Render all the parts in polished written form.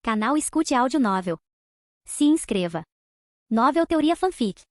Canal Escute Áudio Novel. Se inscreva. Novel Teoria Fanfic.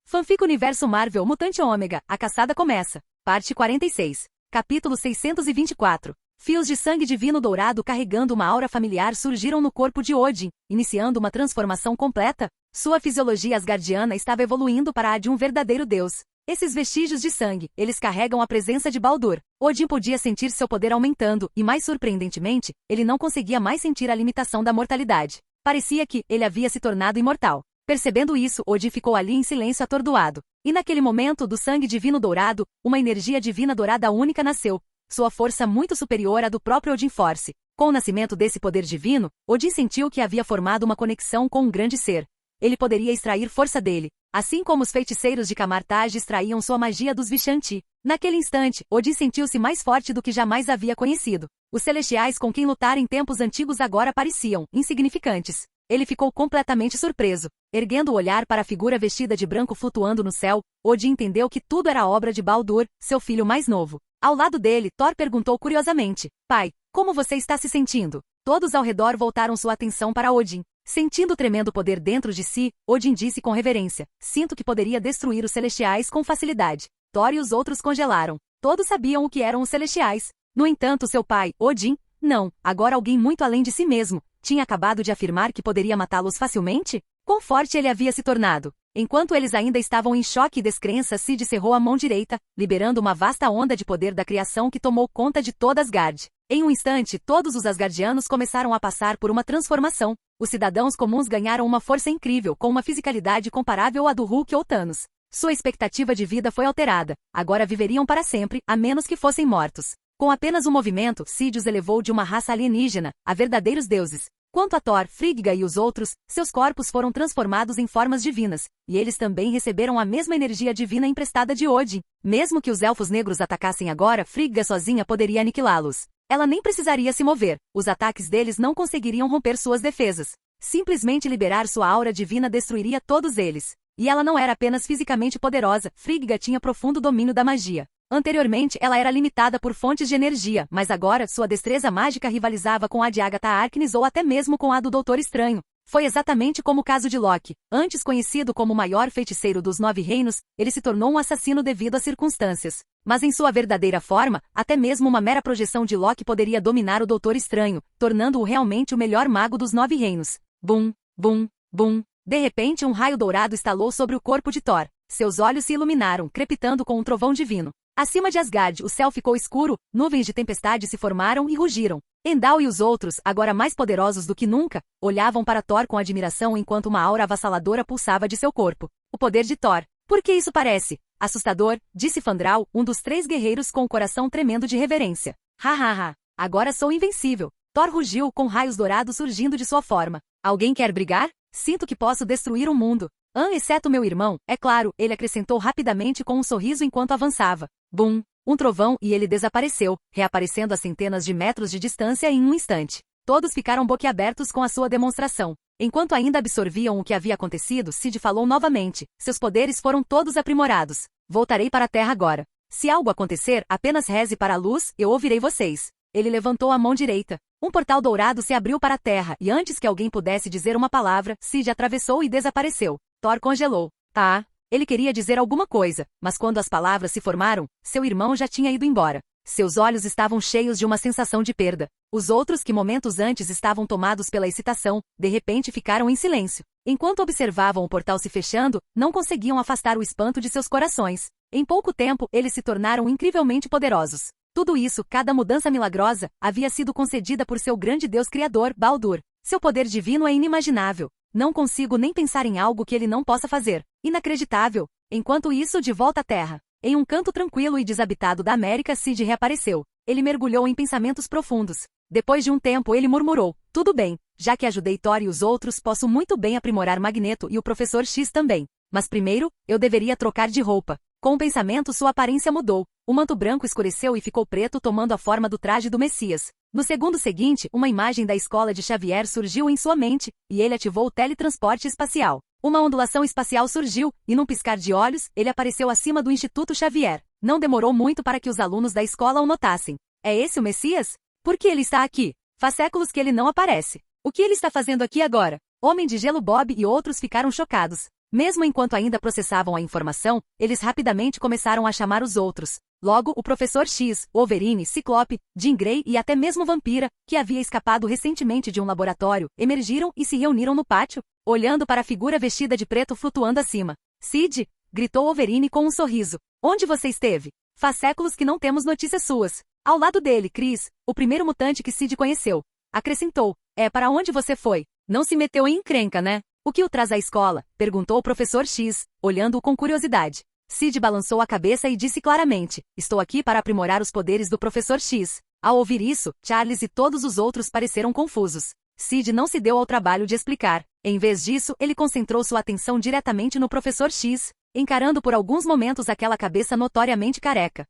Fanfic Universo Marvel Mutante Ômega, a caçada começa. Parte 46. Capítulo 624. Fios de sangue divino dourado carregando uma aura familiar surgiram no corpo de Odin, iniciando uma transformação completa. Sua fisiologia asgardiana estava evoluindo para a de um verdadeiro deus. Esses vestígios de sangue, eles carregam a presença de Baldur. Odin podia sentir seu poder aumentando, e mais surpreendentemente, ele não conseguia mais sentir a limitação da mortalidade. Parecia que ele havia se tornado imortal. Percebendo isso, Odin ficou ali em silêncio atordoado. E naquele momento, do sangue divino dourado, uma energia divina dourada única nasceu. Sua força muito superior à do próprio Odin Force. Com o nascimento desse poder divino, Odin sentiu que havia formado uma conexão com um grande ser. Ele poderia extrair força dele, assim como os feiticeiros de Camartage extraíam sua magia dos Vishanti. Naquele instante, Odin sentiu-se mais forte do que jamais havia conhecido. Os celestiais com quem lutar em tempos antigos agora pareciam insignificantes. Ele ficou completamente surpreso. Erguendo o olhar para a figura vestida de branco flutuando no céu, Odin entendeu que tudo era obra de Baldur, seu filho mais novo. Ao lado dele, Thor perguntou curiosamente: "Pai, como você está se sentindo?" Todos ao redor voltaram sua atenção para Odin. Sentindo o tremendo poder dentro de si, Odin disse com reverência: "Sinto que poderia destruir os celestiais com facilidade." Thor e os outros congelaram. Todos sabiam o que eram os celestiais. No entanto, seu pai, Odin, não, agora alguém muito além de si mesmo, tinha acabado de afirmar que poderia matá-los facilmente? Quão forte ele havia se tornado? Enquanto eles ainda estavam em choque e descrença, Cid cerrou a mão direita, liberando uma vasta onda de poder da criação que tomou conta de toda Asgard. Em um instante, todos os asgardianos começaram a passar por uma transformação. Os cidadãos comuns ganharam uma força incrível, com uma fisicalidade comparável à do Hulk ou Thanos. Sua expectativa de vida foi alterada. Agora viveriam para sempre, a menos que fossem mortos. Com apenas um movimento, Cid os elevou de uma raça alienígena a verdadeiros deuses. Quanto a Thor, Frigga e os outros, seus corpos foram transformados em formas divinas, e eles também receberam a mesma energia divina emprestada de Odin. Mesmo que os elfos negros atacassem agora, Frigga sozinha poderia aniquilá-los. Ela nem precisaria se mover, os ataques deles não conseguiriam romper suas defesas. Simplesmente liberar sua aura divina destruiria todos eles. E ela não era apenas fisicamente poderosa, Frigga tinha profundo domínio da magia. Anteriormente, ela era limitada por fontes de energia, mas agora sua destreza mágica rivalizava com a de Agatha Harkness ou até mesmo com a do Doutor Estranho. Foi exatamente como o caso de Loki. Antes conhecido como o maior feiticeiro dos 9 reinos, ele se tornou um assassino devido às circunstâncias. Mas em sua verdadeira forma, até mesmo uma mera projeção de Loki poderia dominar o Doutor Estranho, tornando-o realmente o melhor mago dos 9 reinos. Bum, bum, bum. De repente um raio dourado estalou sobre o corpo de Thor. Seus olhos se iluminaram, crepitando com um trovão divino. Acima de Asgard, o céu ficou escuro, nuvens de tempestade se formaram e rugiram. Endal e os outros, agora mais poderosos do que nunca, olhavam para Thor com admiração enquanto uma aura avassaladora pulsava de seu corpo. O poder de Thor. Por que isso parece assustador? Disse Fandral, um dos 3 guerreiros com o coração tremendo de reverência. Ha. Agora sou invencível. Thor rugiu com raios dourados surgindo de sua forma. Alguém quer brigar? Sinto que posso destruir o mundo. Exceto meu irmão, é claro, ele acrescentou rapidamente com um sorriso enquanto avançava. Bum! Um trovão e ele desapareceu, reaparecendo a centenas de metros de distância em um instante. Todos ficaram boquiabertos com a sua demonstração. Enquanto ainda absorviam o que havia acontecido, Cid falou novamente. Seus poderes foram todos aprimorados. Voltarei para a Terra agora. Se algo acontecer, apenas reze para a luz, eu ouvirei vocês. Ele levantou a mão direita. Um portal dourado se abriu para a Terra, e antes que alguém pudesse dizer uma palavra, Cid atravessou e desapareceu. Thor congelou. Tá. Ele queria dizer alguma coisa, mas quando as palavras se formaram, seu irmão já tinha ido embora. Seus olhos estavam cheios de uma sensação de perda. Os outros que momentos antes estavam tomados pela excitação, de repente ficaram em silêncio. Enquanto observavam o portal se fechando, não conseguiam afastar o espanto de seus corações. Em pouco tempo, eles se tornaram incrivelmente poderosos. Tudo isso, cada mudança milagrosa, havia sido concedida por seu grande Deus Criador, Baldur. Seu poder divino é inimaginável. Não consigo nem pensar em algo que ele não possa fazer. Inacreditável. Enquanto isso, de volta à Terra. Em um canto tranquilo e desabitado da América, Cid reapareceu. Ele mergulhou em pensamentos profundos. Depois de um tempo, ele murmurou: "Tudo bem, já que ajudei Thor e os outros, posso muito bem aprimorar Magneto e o Professor X também. Mas primeiro, eu deveria trocar de roupa." Com o pensamento, sua aparência mudou. O manto branco escureceu e ficou preto, tomando a forma do traje do Messias. No segundo seguinte, uma imagem da escola de Xavier surgiu em sua mente, e ele ativou o teletransporte espacial. Uma ondulação espacial surgiu, e num piscar de olhos, ele apareceu acima do Instituto Xavier. Não demorou muito para que os alunos da escola o notassem. É esse o Messias? Por que ele está aqui? Faz séculos que ele não aparece. O que ele está fazendo aqui agora? Homem de Gelo Bob e outros ficaram chocados. Mesmo enquanto ainda processavam a informação, eles rapidamente começaram a chamar os outros. Logo, o Professor X, Wolverine, Ciclope, Jean Grey e até mesmo Vampira, que havia escapado recentemente de um laboratório, emergiram e se reuniram no pátio, olhando para a figura vestida de preto flutuando acima. Sid, gritou Wolverine com um sorriso. Onde você esteve? Faz séculos que não temos notícias suas. Ao lado dele, Chris, o primeiro mutante que Sid conheceu. Acrescentou. Para onde você foi? Não se meteu em encrenca, né? O que o traz à escola? Perguntou o Professor X, olhando-o com curiosidade. Sid balançou a cabeça e disse claramente, estou aqui para aprimorar os poderes do Professor X. Ao ouvir isso, Charles e todos os outros pareceram confusos. Sid não se deu ao trabalho de explicar. Em vez disso, ele concentrou sua atenção diretamente no Professor X, encarando por alguns momentos aquela cabeça notoriamente careca.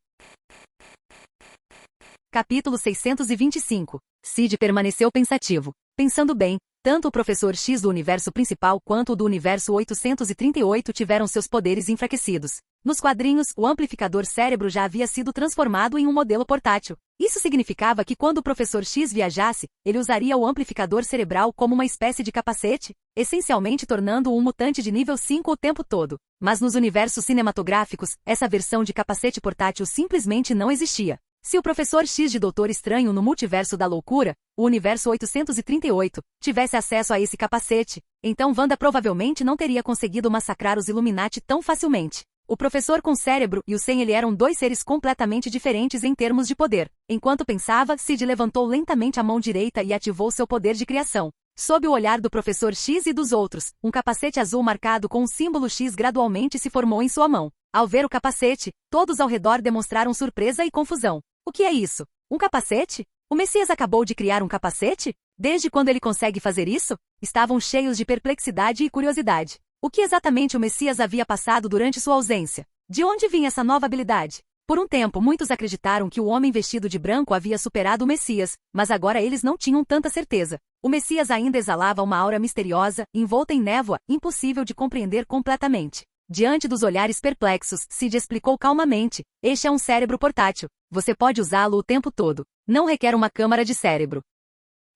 Capítulo 625. Sid permaneceu pensativo. Pensando bem, tanto o Professor X do universo principal quanto o do universo 838 tiveram seus poderes enfraquecidos. Nos quadrinhos, o amplificador cérebro já havia sido transformado em um modelo portátil. Isso significava que quando o Professor X viajasse, ele usaria o amplificador cerebral como uma espécie de capacete, essencialmente tornando-o um mutante de nível 5 o tempo todo. Mas nos universos cinematográficos, essa versão de capacete portátil simplesmente não existia. Se o Professor X de Doutor Estranho no Multiverso da Loucura, o universo 838, tivesse acesso a esse capacete, então Wanda provavelmente não teria conseguido massacrar os Illuminati tão facilmente. O professor com cérebro e o sem ele eram dois seres completamente diferentes em termos de poder. Enquanto pensava, Sid levantou lentamente a mão direita e ativou seu poder de criação. Sob o olhar do Professor X e dos outros, um capacete azul marcado com um símbolo X gradualmente se formou em sua mão. Ao ver o capacete, todos ao redor demonstraram surpresa e confusão. O que é isso? Um capacete? O Messias acabou de criar um capacete? Desde quando ele consegue fazer isso? Estavam cheios de perplexidade e curiosidade. O que exatamente o Messias havia passado durante sua ausência? De onde vinha essa nova habilidade? Por um tempo, muitos acreditaram que o homem vestido de branco havia superado o Messias, mas agora eles não tinham tanta certeza. O Messias ainda exalava uma aura misteriosa, envolta em névoa, impossível de compreender completamente. Diante dos olhares perplexos, Sid explicou calmamente, este é um cérebro portátil. Você pode usá-lo o tempo todo. Não requer uma câmara de cérebro.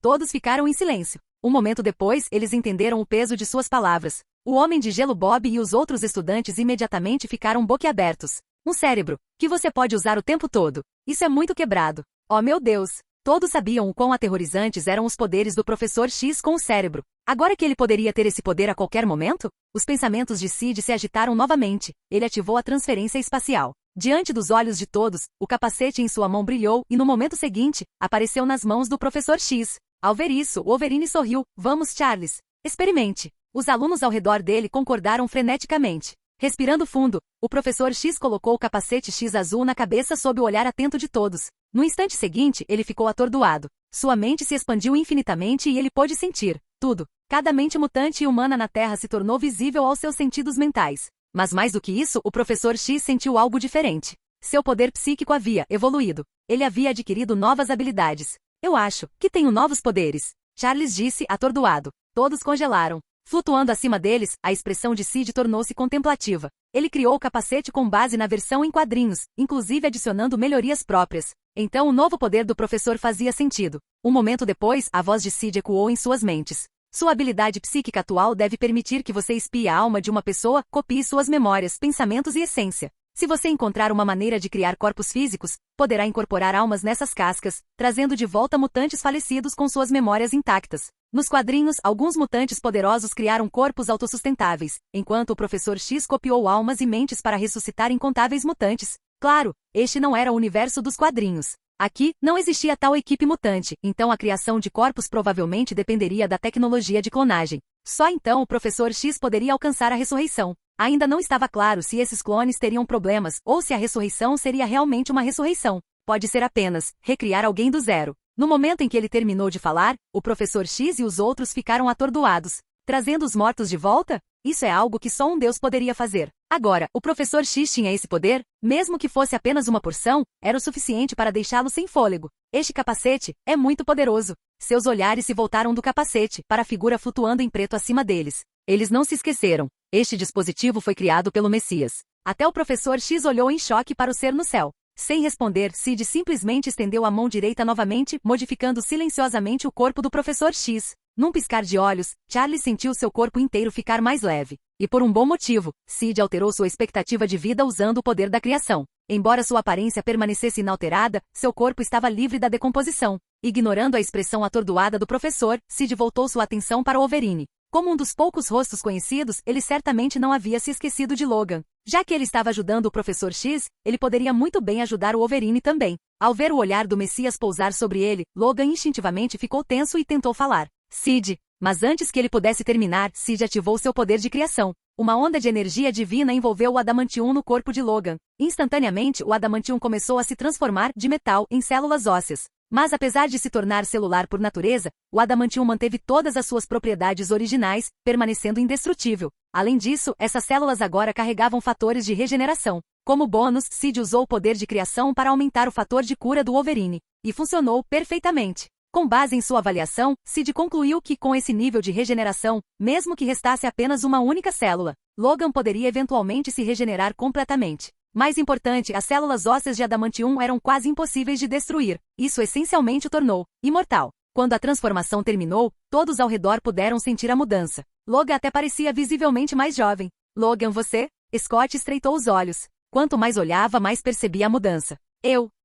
Todos ficaram em silêncio. Um momento depois, eles entenderam o peso de suas palavras. O Homem de Gelo Bob e os outros estudantes imediatamente ficaram boquiabertos. Um cérebro, que você pode usar o tempo todo. Isso é muito quebrado. Oh meu Deus! Todos sabiam o quão aterrorizantes eram os poderes do Professor X com o cérebro. Agora que ele poderia ter esse poder a qualquer momento? Os pensamentos de Sid se agitaram novamente. Ele ativou a transferência espacial. Diante dos olhos de todos, o capacete em sua mão brilhou e no momento seguinte, apareceu nas mãos do Professor X. Ao ver isso, Wolverine sorriu. Vamos, Charles. Experimente. Os alunos ao redor dele concordaram freneticamente. Respirando fundo, o Professor X colocou o capacete X azul na cabeça sob o olhar atento de todos. No instante seguinte, ele ficou atordoado. Sua mente se expandiu infinitamente e ele pôde sentir tudo. Cada mente mutante e humana na Terra se tornou visível aos seus sentidos mentais. Mas mais do que isso, o Professor X sentiu algo diferente. Seu poder psíquico havia evoluído. Ele havia adquirido novas habilidades. Eu acho que tenho novos poderes, Charles disse, atordoado. Todos congelaram. Flutuando acima deles, a expressão de Sid tornou-se contemplativa. Ele criou o capacete com base na versão em quadrinhos, inclusive adicionando melhorias próprias. Então o novo poder do professor fazia sentido. Um momento depois, a voz de Sid ecoou em suas mentes. Sua habilidade psíquica atual deve permitir que você espie a alma de uma pessoa, copie suas memórias, pensamentos e essência. Se você encontrar uma maneira de criar corpos físicos, poderá incorporar almas nessas cascas, trazendo de volta mutantes falecidos com suas memórias intactas. Nos quadrinhos, alguns mutantes poderosos criaram corpos autossustentáveis, enquanto o Professor X copiou almas e mentes para ressuscitar incontáveis mutantes. Claro, este não era o universo dos quadrinhos. Aqui, não existia tal equipe mutante, então a criação de corpos provavelmente dependeria da tecnologia de clonagem. Só então o Professor X poderia alcançar a ressurreição. Ainda não estava claro se esses clones teriam problemas ou se a ressurreição seria realmente uma ressurreição. Pode ser apenas recriar alguém do zero. No momento em que ele terminou de falar, o Professor X e os outros ficaram atordoados. Trazendo os mortos de volta? Isso é algo que só um Deus poderia fazer. Agora, o Professor X tinha esse poder? Mesmo que fosse apenas uma porção, era o suficiente para deixá-lo sem fôlego. Este capacete é muito poderoso. Seus olhares se voltaram do capacete para a figura flutuando em preto acima deles. Eles não se esqueceram. Este dispositivo foi criado pelo Messias. Até o Professor X olhou em choque para o ser no céu. Sem responder, Sid simplesmente estendeu a mão direita novamente, modificando silenciosamente o corpo do Professor X. Num piscar de olhos, Charlie sentiu seu corpo inteiro ficar mais leve. E por um bom motivo, Sid alterou sua expectativa de vida usando o poder da criação. Embora sua aparência permanecesse inalterada, seu corpo estava livre da decomposição. Ignorando a expressão atordoada do professor, Sid voltou sua atenção para Wolverine. Como um dos poucos rostos conhecidos, ele certamente não havia se esquecido de Logan. Já que ele estava ajudando o Professor X, ele poderia muito bem ajudar o Wolverine também. Ao ver o olhar do Messias pousar sobre ele, Logan instintivamente ficou tenso e tentou falar. Sid. Mas antes que ele pudesse terminar, Sid ativou seu poder de criação. Uma onda de energia divina envolveu o Adamantium no corpo de Logan. Instantaneamente, o Adamantium começou a se transformar de metal em células ósseas. Mas apesar de se tornar celular por natureza, o Adamantium manteve todas as suas propriedades originais, permanecendo indestrutível. Além disso, essas células agora carregavam fatores de regeneração. Como bônus, Sid usou o poder de criação para aumentar o fator de cura do Wolverine. E funcionou perfeitamente. Com base em sua avaliação, Sid concluiu que com esse nível de regeneração, mesmo que restasse apenas uma única célula, Logan poderia eventualmente se regenerar completamente. Mais importante, as células ósseas de Adamantium eram quase impossíveis de destruir. Isso essencialmente o tornou imortal. Quando a transformação terminou, todos ao redor puderam sentir a mudança. Logan até parecia visivelmente mais jovem. Logan, você? Scott estreitou os olhos. Quanto mais olhava, mais percebia a mudança.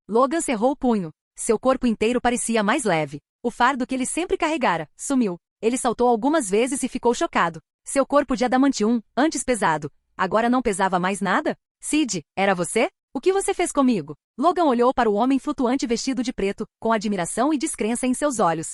Logan cerrou o punho. Seu corpo inteiro parecia mais leve. O fardo que ele sempre carregara sumiu. Ele saltou algumas vezes e ficou chocado. Seu corpo de Adamantium, antes pesado, agora não pesava mais nada? Sid, era você? O que você fez comigo? Logan olhou para o homem flutuante vestido de preto, com admiração e descrença em seus olhos.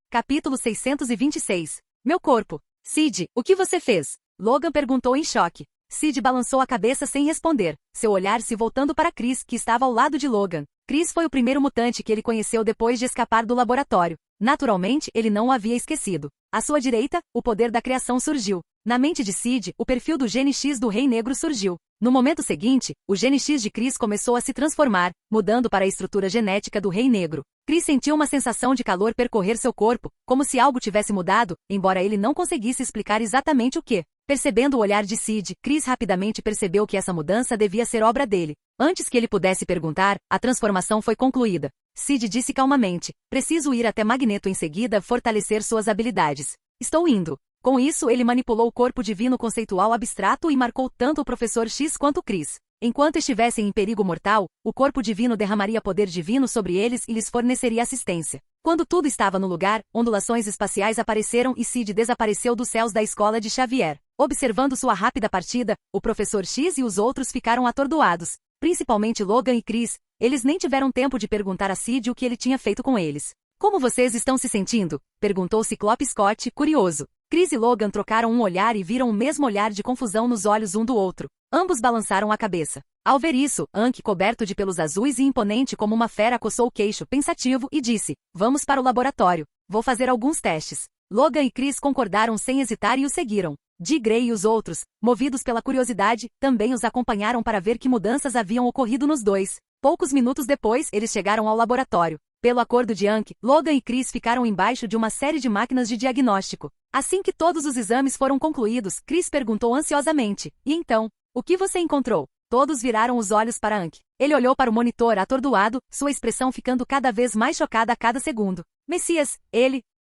Capítulo 626. Meu corpo. Sid, o que você fez? Logan perguntou em choque. Sid balançou a cabeça sem responder, seu olhar se voltando para Chris, que estava ao lado de Logan. Chris foi o primeiro mutante que ele conheceu depois de escapar do laboratório. Naturalmente, ele não o havia esquecido. À sua direita, o poder da criação surgiu. Na mente de Sid, o perfil do gene X do Rei Negro surgiu. No momento seguinte, o gene X de Chris começou a se transformar, mudando para a estrutura genética do Rei Negro. Chris sentiu uma sensação de calor percorrer seu corpo, como se algo tivesse mudado, embora ele não conseguisse explicar exatamente o que. Percebendo o olhar de Sid, Chris rapidamente percebeu que essa mudança devia ser obra dele. Antes que ele pudesse perguntar, a transformação foi concluída. Sid disse calmamente, preciso ir até Magneto em seguida fortalecer suas habilidades. Estou indo. Com isso, ele manipulou o corpo divino conceitual abstrato e marcou tanto o Professor X quanto Chris. Enquanto estivessem em perigo mortal, o corpo divino derramaria poder divino sobre eles e lhes forneceria assistência. Quando tudo estava no lugar, ondulações espaciais apareceram e Sid desapareceu dos céus da escola de Xavier. Observando sua rápida partida, o Professor X e os outros ficaram atordoados. Principalmente Logan e Chris. Eles nem tiveram tempo de perguntar a Sid o que ele tinha feito com eles. Como vocês estão se sentindo? Perguntou Ciclope Scott, curioso. Chris e Logan trocaram um olhar e viram o mesmo olhar de confusão nos olhos um do outro. Ambos balançaram a cabeça. Ao ver isso, Anki, coberto de pelos azuis e imponente como uma fera, coçou o queixo, pensativo, e disse, vamos para o laboratório. Vou fazer alguns testes. Logan e Chris concordaram sem hesitar e o seguiram. Jean Grey e os outros, movidos pela curiosidade, também os acompanharam para ver que mudanças haviam ocorrido nos dois. Poucos minutos depois, eles chegaram ao laboratório. Pelo acordo de Anki, Logan e Chris ficaram embaixo de uma série de máquinas de diagnóstico. Assim que todos os exames foram concluídos, Chris perguntou ansiosamente, e então, o que você encontrou? Todos viraram os olhos para Anki. Ele olhou para o monitor atordoado, sua expressão ficando cada vez mais chocada a cada segundo. Messias,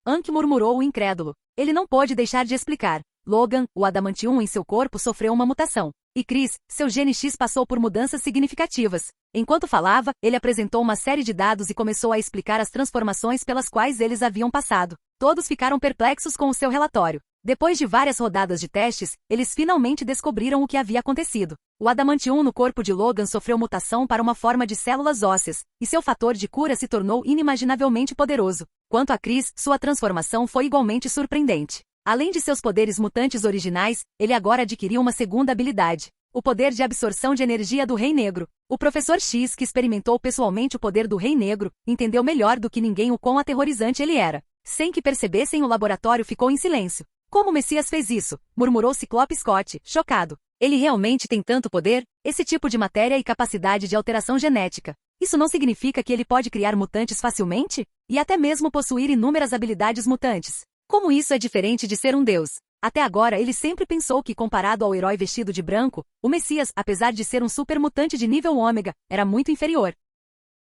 Anki murmurou o incrédulo. Ele não pôde deixar de explicar. Logan, o Adamantium em seu corpo sofreu uma mutação. E Chris, seu gene X passou por mudanças significativas. Enquanto falava, ele apresentou uma série de dados e começou a explicar as transformações pelas quais eles haviam passado. Todos ficaram perplexos com o seu relatório. Depois de várias rodadas de testes, eles finalmente descobriram o que havia acontecido. O Adamantium no corpo de Logan sofreu mutação para uma forma de células ósseas, e seu fator de cura se tornou inimaginavelmente poderoso. Quanto a Chris, sua transformação foi igualmente surpreendente. Além de seus poderes mutantes originais, ele agora adquiriu uma segunda habilidade. O poder de absorção de energia do Rei Negro. O Professor X, que experimentou pessoalmente o poder do Rei Negro, entendeu melhor do que ninguém o quão aterrorizante ele era. Sem que percebessem, o laboratório ficou em silêncio. Como o Messias fez isso? Murmurou Ciclope Scott, chocado. Ele realmente tem tanto poder? Esse tipo de matéria e capacidade de alteração genética. Isso não significa que ele pode criar mutantes facilmente? E até mesmo possuir inúmeras habilidades mutantes. Como isso é diferente de ser um deus? Até agora ele sempre pensou que, comparado ao herói vestido de branco, o Messias, apesar de ser um supermutante de nível ômega, era muito inferior.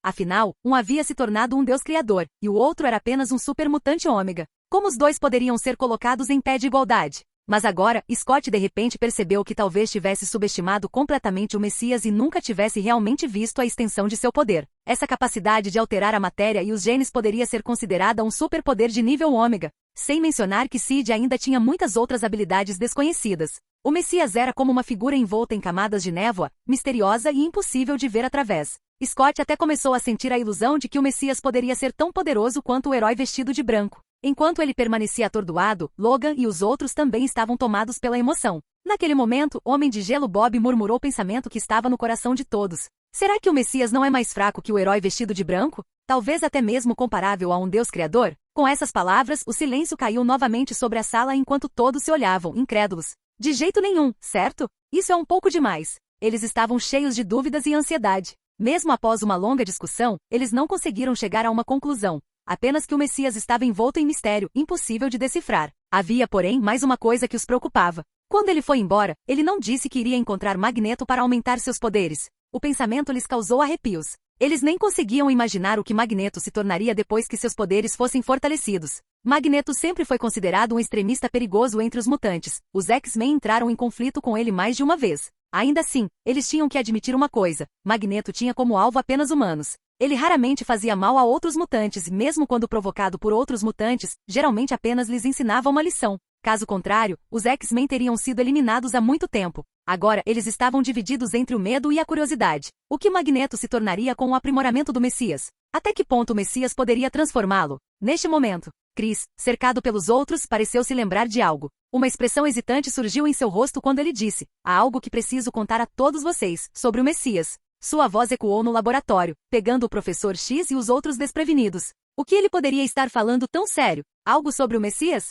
Afinal, um havia se tornado um deus criador, e o outro era apenas um supermutante ômega. Como os dois poderiam ser colocados em pé de igualdade? Mas agora, Scott de repente percebeu que talvez tivesse subestimado completamente o Messias e nunca tivesse realmente visto a extensão de seu poder. Essa capacidade de alterar a matéria e os genes poderia ser considerada um superpoder de nível ômega, sem mencionar que Sid ainda tinha muitas outras habilidades desconhecidas. O Messias era como uma figura envolta em camadas de névoa, misteriosa e impossível de ver através. Scott até começou a sentir a ilusão de que o Messias poderia ser tão poderoso quanto o herói vestido de branco. Enquanto ele permanecia atordoado, Logan e os outros também estavam tomados pela emoção. Naquele momento, Homem de Gelo Bob murmurou o pensamento que estava no coração de todos. Será que o Messias não é mais fraco que o herói vestido de branco? Talvez até mesmo comparável a um Deus criador? Com essas palavras, o silêncio caiu novamente sobre a sala enquanto todos se olhavam, incrédulos. De jeito nenhum, certo? Isso é um pouco demais. Eles estavam cheios de dúvidas e ansiedade. Mesmo após uma longa discussão, eles não conseguiram chegar a uma conclusão. Apenas que o Messias estava envolto em mistério, impossível de decifrar. Havia, porém, mais uma coisa que os preocupava. Quando ele foi embora, ele não disse que iria encontrar Magneto para aumentar seus poderes. O pensamento lhes causou arrepios. Eles nem conseguiam imaginar o que Magneto se tornaria depois que seus poderes fossem fortalecidos. Magneto sempre foi considerado um extremista perigoso entre os mutantes. Os X-Men entraram em conflito com ele mais de uma vez. Ainda assim, eles tinham que admitir uma coisa: Magneto tinha como alvo apenas humanos. Ele raramente fazia mal a outros mutantes e mesmo quando provocado por outros mutantes, geralmente apenas lhes ensinava uma lição. Caso contrário, os X-Men teriam sido eliminados há muito tempo. Agora, eles estavam divididos entre o medo e a curiosidade. O que Magneto se tornaria com o aprimoramento do Messias? Até que ponto o Messias poderia transformá-lo? Neste momento, Chris, cercado pelos outros, pareceu se lembrar de algo. Uma expressão hesitante surgiu em seu rosto quando ele disse: há algo que preciso contar a todos vocês, sobre o Messias. Sua voz ecoou no laboratório, pegando o professor X e os outros desprevenidos. O que ele poderia estar falando tão sério? Algo sobre o Messias?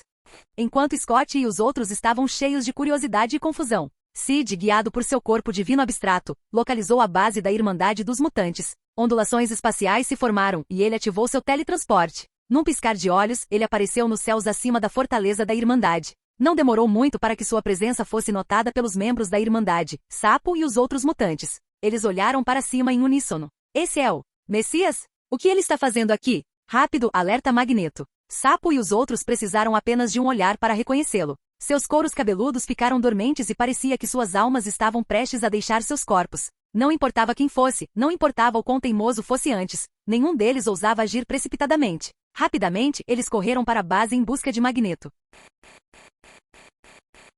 Enquanto Scott e os outros estavam cheios de curiosidade e confusão, Sid, guiado por seu corpo divino abstrato, localizou a base da Irmandade dos Mutantes. Ondulações espaciais se formaram e ele ativou seu teletransporte. Num piscar de olhos, ele apareceu nos céus acima da fortaleza da Irmandade. Não demorou muito para que sua presença fosse notada pelos membros da Irmandade, Sapo e os outros mutantes. Eles olharam para cima em uníssono. Esse é o Messias? O que ele está fazendo aqui? Rápido, alerta Magneto. Sapo e os outros precisaram apenas de um olhar para reconhecê-lo. Seus couros cabeludos ficaram dormentes e parecia que suas almas estavam prestes a deixar seus corpos. Não importava quem fosse, não importava o quão teimoso fosse antes, nenhum deles ousava agir precipitadamente. Rapidamente, eles correram para a base em busca de Magneto.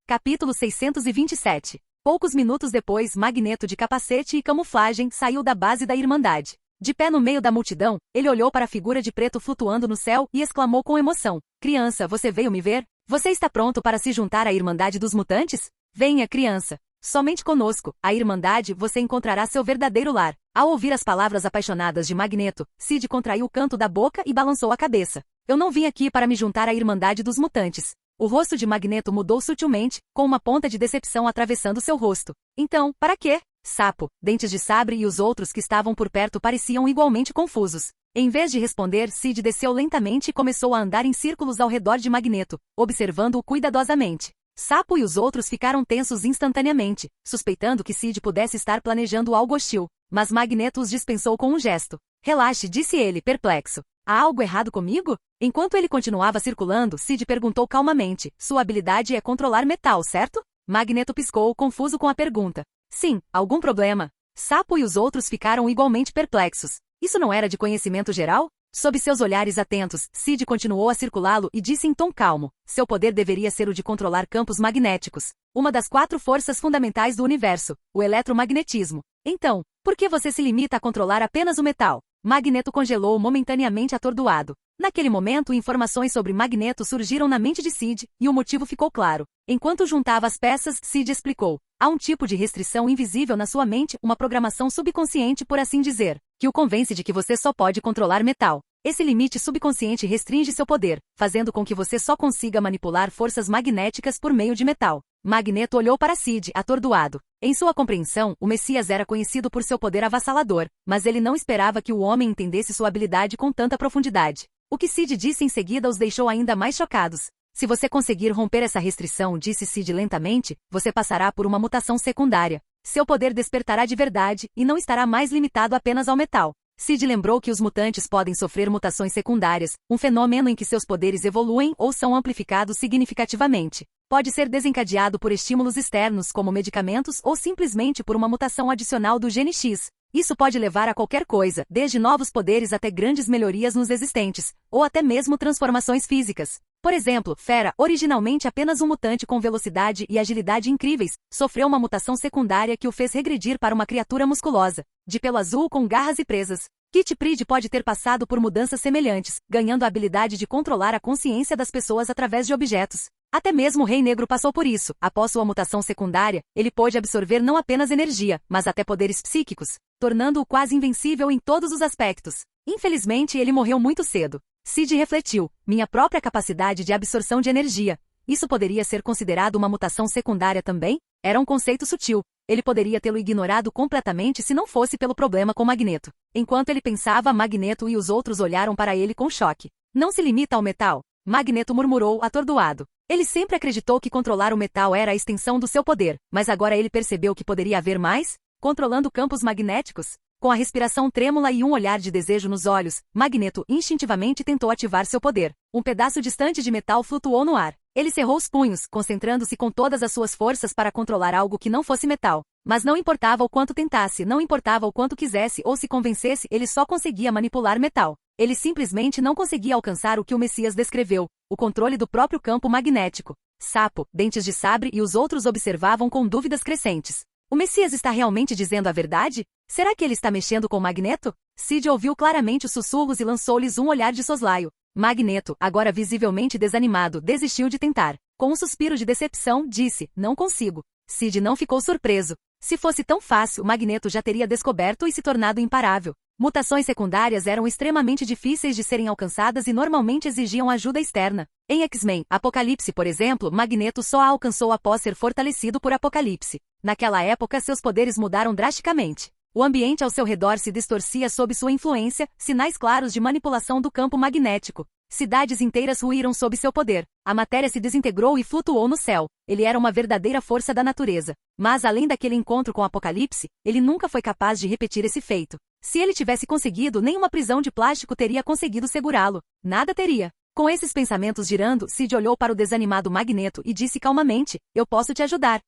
Capítulo 627. Poucos minutos depois, Magneto de capacete e camuflagem saiu da base da Irmandade. De pé no meio da multidão, ele olhou para a figura de preto flutuando no céu e exclamou com emoção: criança, você veio me ver? Você está pronto para se juntar à Irmandade dos Mutantes? Venha, criança. Somente conosco, a Irmandade, você encontrará seu verdadeiro lar. Ao ouvir as palavras apaixonadas de Magneto, Sid contraiu o canto da boca e balançou a cabeça. Eu não vim aqui para me juntar à Irmandade dos Mutantes. O rosto de Magneto mudou sutilmente, com uma ponta de decepção atravessando seu rosto. Então, para quê? Sapo, Dentes de Sabre e os outros que estavam por perto pareciam igualmente confusos. Em vez de responder, Sid desceu lentamente e começou a andar em círculos ao redor de Magneto, observando-o cuidadosamente. Sapo e os outros ficaram tensos instantaneamente, suspeitando que Sid pudesse estar planejando algo hostil. Mas Magneto os dispensou com um gesto. Relaxe, disse ele, perplexo. Há algo errado comigo? Enquanto ele continuava circulando, Sid perguntou calmamente: sua habilidade é controlar metal, certo? Magneto piscou, confuso com a pergunta. Sim, algum problema? Sapo e os outros ficaram igualmente perplexos. Isso não era de conhecimento geral? Sob seus olhares atentos, Sid continuou a circulá-lo e disse em tom calmo: seu poder deveria ser o de controlar campos magnéticos. Uma das 4 forças fundamentais do universo, o eletromagnetismo. Então, por que você se limita a controlar apenas o metal? Magneto congelou momentaneamente atordoado. Naquele momento, informações sobre Magneto surgiram na mente de Sid, e o motivo ficou claro. Enquanto juntava as peças, Sid explicou: há um tipo de restrição invisível na sua mente, uma programação subconsciente, por assim dizer, que o convence de que você só pode controlar metal. Esse limite subconsciente restringe seu poder, fazendo com que você só consiga manipular forças magnéticas por meio de metal. Magneto olhou para Sid, atordoado. Em sua compreensão, o Messias era conhecido por seu poder avassalador, mas ele não esperava que o homem entendesse sua habilidade com tanta profundidade. O que Sid disse em seguida os deixou ainda mais chocados. Se você conseguir romper essa restrição, disse Sid lentamente, você passará por uma mutação secundária. Seu poder despertará de verdade, e não estará mais limitado apenas ao metal. Sid lembrou que os mutantes podem sofrer mutações secundárias, um fenômeno em que seus poderes evoluem ou são amplificados significativamente. Pode ser desencadeado por estímulos externos, como medicamentos, ou simplesmente por uma mutação adicional do gene X. Isso pode levar a qualquer coisa, desde novos poderes até grandes melhorias nos existentes, ou até mesmo transformações físicas. Por exemplo, Fera, originalmente apenas um mutante com velocidade e agilidade incríveis, sofreu uma mutação secundária que o fez regredir para uma criatura musculosa, de pelo azul com garras e presas. Kit Pride pode ter passado por mudanças semelhantes, ganhando a habilidade de controlar a consciência das pessoas através de objetos. Até mesmo o Rei Negro passou por isso. Após sua mutação secundária, ele pôde absorver não apenas energia, mas até poderes psíquicos, tornando-o quase invencível em todos os aspectos. Infelizmente, ele morreu muito cedo. Sid refletiu, minha própria capacidade de absorção de energia. Isso poderia ser considerado uma mutação secundária também? Era um conceito sutil. Ele poderia tê-lo ignorado completamente se não fosse pelo problema com Magneto. Enquanto ele pensava, Magneto e os outros olharam para ele com choque. Não se limita ao metal? Magneto murmurou, atordoado. Ele sempre acreditou que controlar o metal era a extensão do seu poder, mas agora ele percebeu que poderia haver mais? Controlando campos magnéticos? Com a respiração trêmula e um olhar de desejo nos olhos, Magneto instintivamente tentou ativar seu poder. Um pedaço distante de metal flutuou no ar. Ele cerrou os punhos, concentrando-se com todas as suas forças para controlar algo que não fosse metal. Mas não importava o quanto tentasse, não importava o quanto quisesse ou se convencesse, ele só conseguia manipular metal. Ele simplesmente não conseguia alcançar o que o Messias descreveu, o controle do próprio campo magnético. Sapo, Dentes de Sabre e os outros observavam com dúvidas crescentes. O Messias está realmente dizendo a verdade? Será que ele está mexendo com Magneto? Sid ouviu claramente os sussurros e lançou-lhes um olhar de soslaio. Magneto, agora visivelmente desanimado, desistiu de tentar. Com um suspiro de decepção, disse, não consigo. Sid não ficou surpreso. Se fosse tão fácil, Magneto já teria descoberto e se tornado imparável. Mutações secundárias eram extremamente difíceis de serem alcançadas e normalmente exigiam ajuda externa. Em X-Men, Apocalipse, por exemplo, Magneto só a alcançou após ser fortalecido por Apocalipse. Naquela época, seus poderes mudaram drasticamente. O ambiente ao seu redor se distorcia sob sua influência, sinais claros de manipulação do campo magnético. Cidades inteiras ruíram sob seu poder. A matéria se desintegrou e flutuou no céu. Ele era uma verdadeira força da natureza. Mas além daquele encontro com Apocalipse, ele nunca foi capaz de repetir esse feito. Se ele tivesse conseguido, nenhuma prisão de plástico teria conseguido segurá-lo. Nada teria. Com esses pensamentos girando, Sid olhou para o desanimado Magneto e disse calmamente, eu posso te ajudar.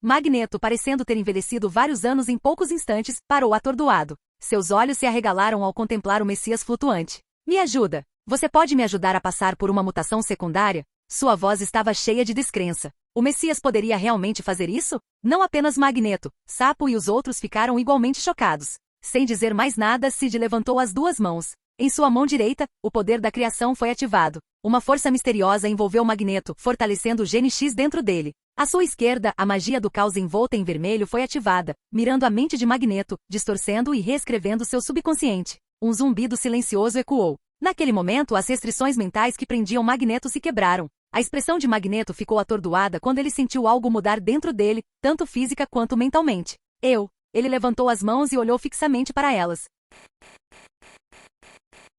Magneto, parecendo ter envelhecido vários anos em poucos instantes, parou atordoado. Seus olhos se arregalaram ao contemplar o Messias flutuante. Me ajuda. Você pode me ajudar a passar por uma mutação secundária? Sua voz estava cheia de descrença. O Messias poderia realmente fazer isso? Não apenas Magneto, Sapo e os outros ficaram igualmente chocados. Sem dizer mais nada, Sid levantou as duas mãos. Em sua mão direita, o poder da criação foi ativado. Uma força misteriosa envolveu Magneto, fortalecendo o gene X dentro dele. À sua esquerda, a magia do caos envolta em vermelho foi ativada, mirando a mente de Magneto, distorcendo e reescrevendo seu subconsciente. Um zumbido silencioso ecoou. Naquele momento, as restrições mentais que prendiam Magneto se quebraram. A expressão de Magneto ficou atordoada quando ele sentiu algo mudar dentro dele, tanto física quanto mentalmente. Ele levantou as mãos e olhou fixamente para elas.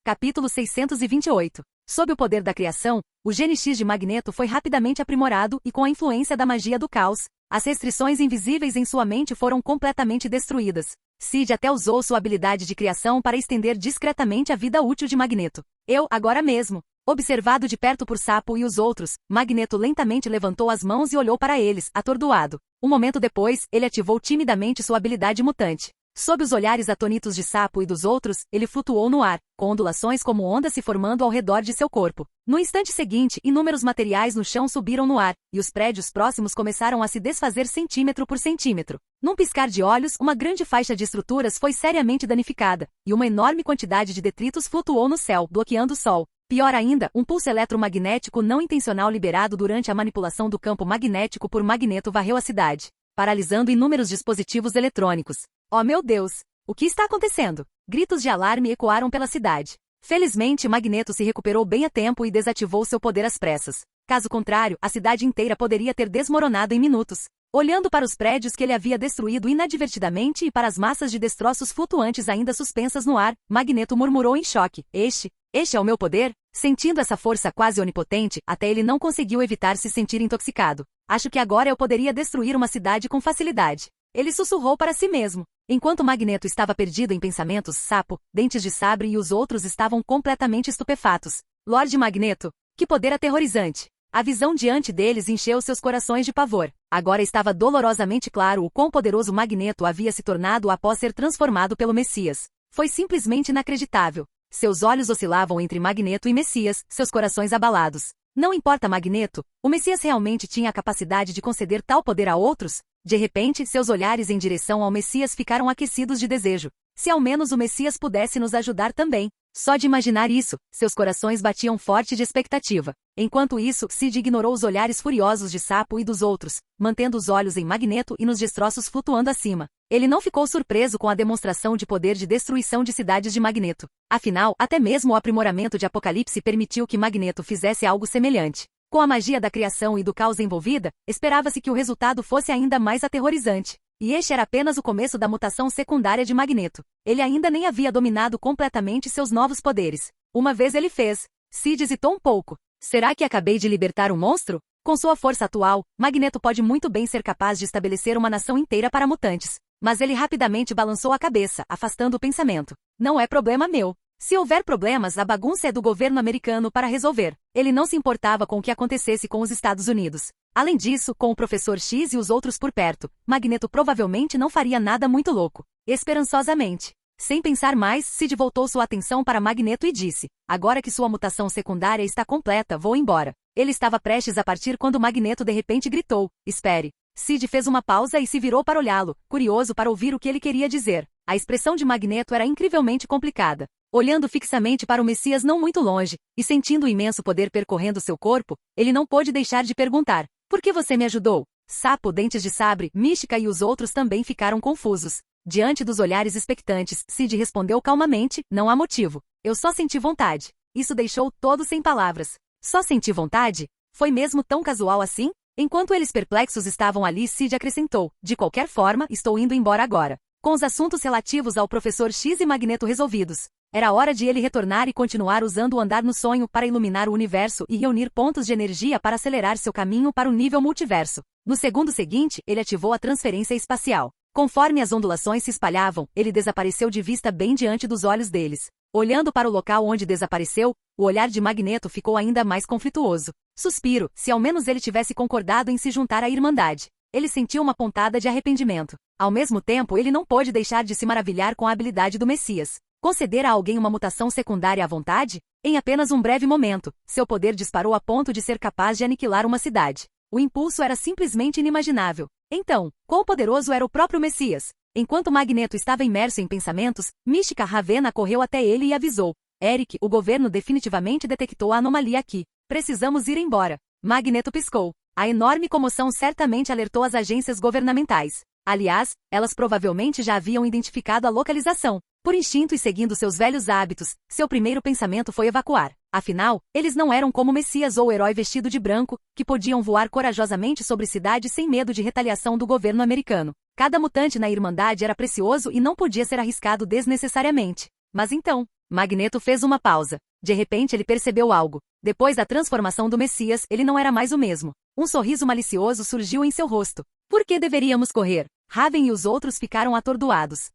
Capítulo 628. Sob o poder da criação, o gene X de Magneto foi rapidamente aprimorado e com a influência da magia do caos, as restrições invisíveis em sua mente foram completamente destruídas. Sid até usou sua habilidade de criação para estender discretamente a vida útil de Magneto. Agora mesmo. Observado de perto por Sapo e os outros, Magneto lentamente levantou as mãos e olhou para eles, atordoado. Um momento depois, ele ativou timidamente sua habilidade mutante. Sob os olhares atônitos de Sapo e dos outros, ele flutuou no ar, com ondulações como ondas se formando ao redor de seu corpo. No instante seguinte, inúmeros materiais no chão subiram no ar, e os prédios próximos começaram a se desfazer centímetro por centímetro. Num piscar de olhos, uma grande faixa de estruturas foi seriamente danificada, e uma enorme quantidade de detritos flutuou no céu, bloqueando o sol. Pior ainda, um pulso eletromagnético não intencional liberado durante a manipulação do campo magnético por Magneto varreu a cidade, paralisando inúmeros dispositivos eletrônicos. Oh meu Deus! O que está acontecendo? Gritos de alarme ecoaram pela cidade. Felizmente, Magneto se recuperou bem a tempo e desativou seu poder às pressas. Caso contrário, a cidade inteira poderia ter desmoronado em minutos. Olhando para os prédios que ele havia destruído inadvertidamente e para as massas de destroços flutuantes ainda suspensas no ar, Magneto murmurou em choque. Este é o meu poder? Sentindo essa força quase onipotente, até ele não conseguiu evitar se sentir intoxicado. Acho que agora eu poderia destruir uma cidade com facilidade. Ele sussurrou para si mesmo. Enquanto Magneto estava perdido em pensamentos, Sapo, Dentes de Sabre e os outros estavam completamente estupefatos. Lorde Magneto, que poder aterrorizante! A visão diante deles encheu seus corações de pavor. Agora estava dolorosamente claro o quão poderoso Magneto havia se tornado após ser transformado pelo Messias. Foi simplesmente inacreditável. Seus olhos oscilavam entre Magneto e Messias, seus corações abalados. Não importa Magneto, o Messias realmente tinha a capacidade de conceder tal poder a outros? De repente, seus olhares em direção ao Messias ficaram aquecidos de desejo. Se ao menos o Messias pudesse nos ajudar também. Só de imaginar isso, seus corações batiam forte de expectativa. Enquanto isso, Sid ignorou os olhares furiosos de Sapo e dos outros, mantendo os olhos em Magneto e nos destroços flutuando acima. Ele não ficou surpreso com a demonstração de poder de destruição de cidades de Magneto. Afinal, até mesmo o aprimoramento de Apocalipse permitiu que Magneto fizesse algo semelhante. Com a magia da criação e do caos envolvida, esperava-se que o resultado fosse ainda mais aterrorizante. E este era apenas o começo da mutação secundária de Magneto. Ele ainda nem havia dominado completamente seus novos poderes. Uma vez ele fez. Sid hesitou um pouco. Será que acabei de libertar um monstro? Com sua força atual, Magneto pode muito bem ser capaz de estabelecer uma nação inteira para mutantes. Mas ele rapidamente balançou a cabeça, afastando o pensamento. Não é problema meu. Se houver problemas, a bagunça é do governo americano para resolver. Ele não se importava com o que acontecesse com os Estados Unidos. Além disso, com o Professor X e os outros por perto, Magneto provavelmente não faria nada muito louco. Esperançosamente. Sem pensar mais, Sid voltou sua atenção para Magneto e disse: agora que sua mutação secundária está completa, vou embora. Ele estava prestes a partir quando Magneto de repente gritou: espere. Sid fez uma pausa e se virou para olhá-lo, curioso para ouvir o que ele queria dizer. A expressão de Magneto era incrivelmente complicada. Olhando fixamente para o Messias não muito longe, e sentindo o imenso poder percorrendo seu corpo, ele não pôde deixar de perguntar: por que você me ajudou? Sapo, Dentes de Sabre, Mística e os outros também ficaram confusos. Diante dos olhares expectantes, Sid respondeu calmamente: não há motivo. Eu só senti vontade. Isso deixou todos sem palavras. Só senti vontade? Foi mesmo tão casual assim? Enquanto eles perplexos estavam ali, Sid acrescentou: de qualquer forma, estou indo embora agora. Com os assuntos relativos ao Professor X e Magneto resolvidos, era hora de ele retornar e continuar usando o andar no sonho para iluminar o universo e reunir pontos de energia para acelerar seu caminho para o nível multiverso. No segundo seguinte, ele ativou a transferência espacial. Conforme as ondulações se espalhavam, ele desapareceu de vista bem diante dos olhos deles. Olhando para o local onde desapareceu, o olhar de Magneto ficou ainda mais conflituoso. Suspiro, se ao menos ele tivesse concordado em se juntar à Irmandade. Ele sentiu uma pontada de arrependimento. Ao mesmo tempo, ele não pôde deixar de se maravilhar com a habilidade do Messias. Conceder a alguém uma mutação secundária à vontade? Em apenas um breve momento, seu poder disparou a ponto de ser capaz de aniquilar uma cidade. O impulso era simplesmente inimaginável. Então, quão poderoso era o próprio Messias? Enquanto Magneto estava imerso em pensamentos, Mística Ravena correu até ele e avisou: Eric, o governo definitivamente detectou a anomalia aqui. Precisamos ir embora. Magneto piscou. A enorme comoção certamente alertou as agências governamentais. Aliás, elas provavelmente já haviam identificado a localização. Por instinto e seguindo seus velhos hábitos, seu primeiro pensamento foi evacuar. Afinal, eles não eram como Messias ou o herói vestido de branco, que podiam voar corajosamente sobre cidades sem medo de retaliação do governo americano. Cada mutante na Irmandade era precioso e não podia ser arriscado desnecessariamente. Mas então, Magneto fez uma pausa. De repente ele percebeu algo. Depois da transformação do Messias, ele não era mais o mesmo. Um sorriso malicioso surgiu em seu rosto. Por que deveríamos correr? Raven e os outros ficaram atordoados.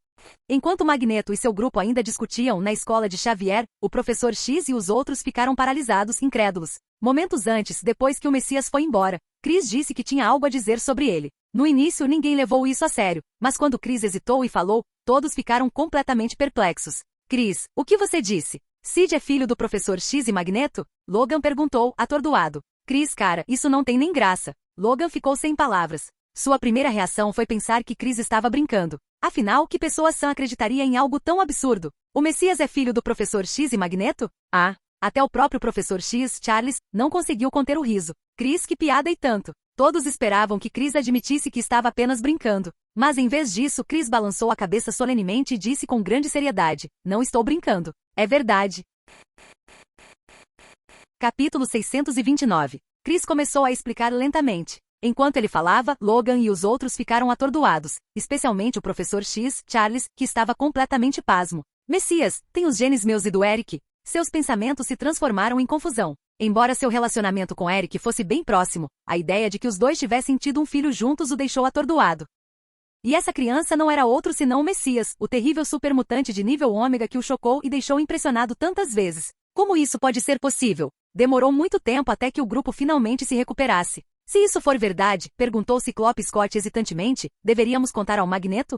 Enquanto Magneto e seu grupo ainda discutiam na escola de Xavier, o Professor X e os outros ficaram paralisados, incrédulos. Momentos antes, depois que o Messias foi embora, Chris disse que tinha algo a dizer sobre ele. No início ninguém levou isso a sério, mas quando Chris hesitou e falou, todos ficaram completamente perplexos. Chris, o que você disse? Sid é filho do Professor X e Magneto? Logan perguntou, atordoado. Chris, cara, isso não tem nem graça. Logan ficou sem palavras. Sua primeira reação foi pensar que Chris estava brincando. Afinal, que pessoa sã acreditaria em algo tão absurdo? O Messias é filho do Professor X e Magneto? Ah, até o próprio Professor X, Charles, não conseguiu conter o riso. Chris, que piada e tanto. Todos esperavam que Chris admitisse que estava apenas brincando. Mas em vez disso, Chris balançou a cabeça solenemente e disse com grande seriedade: não estou brincando. É verdade. Capítulo 629. Chris começou a explicar lentamente. Enquanto ele falava, Logan e os outros ficaram atordoados, especialmente o Professor X, Charles, que estava completamente pasmo. Messias, tem os genes meus e do Eric? Seus pensamentos se transformaram em confusão. Embora seu relacionamento com Eric fosse bem próximo, a ideia de que os dois tivessem tido um filho juntos o deixou atordoado. E essa criança não era outro senão o Messias, o terrível supermutante de nível ômega que o chocou e deixou impressionado tantas vezes. Como isso pode ser possível? Demorou muito tempo até que o grupo finalmente se recuperasse. Se isso for verdade, perguntou Ciclope Scott hesitantemente, deveríamos contar ao Magneto?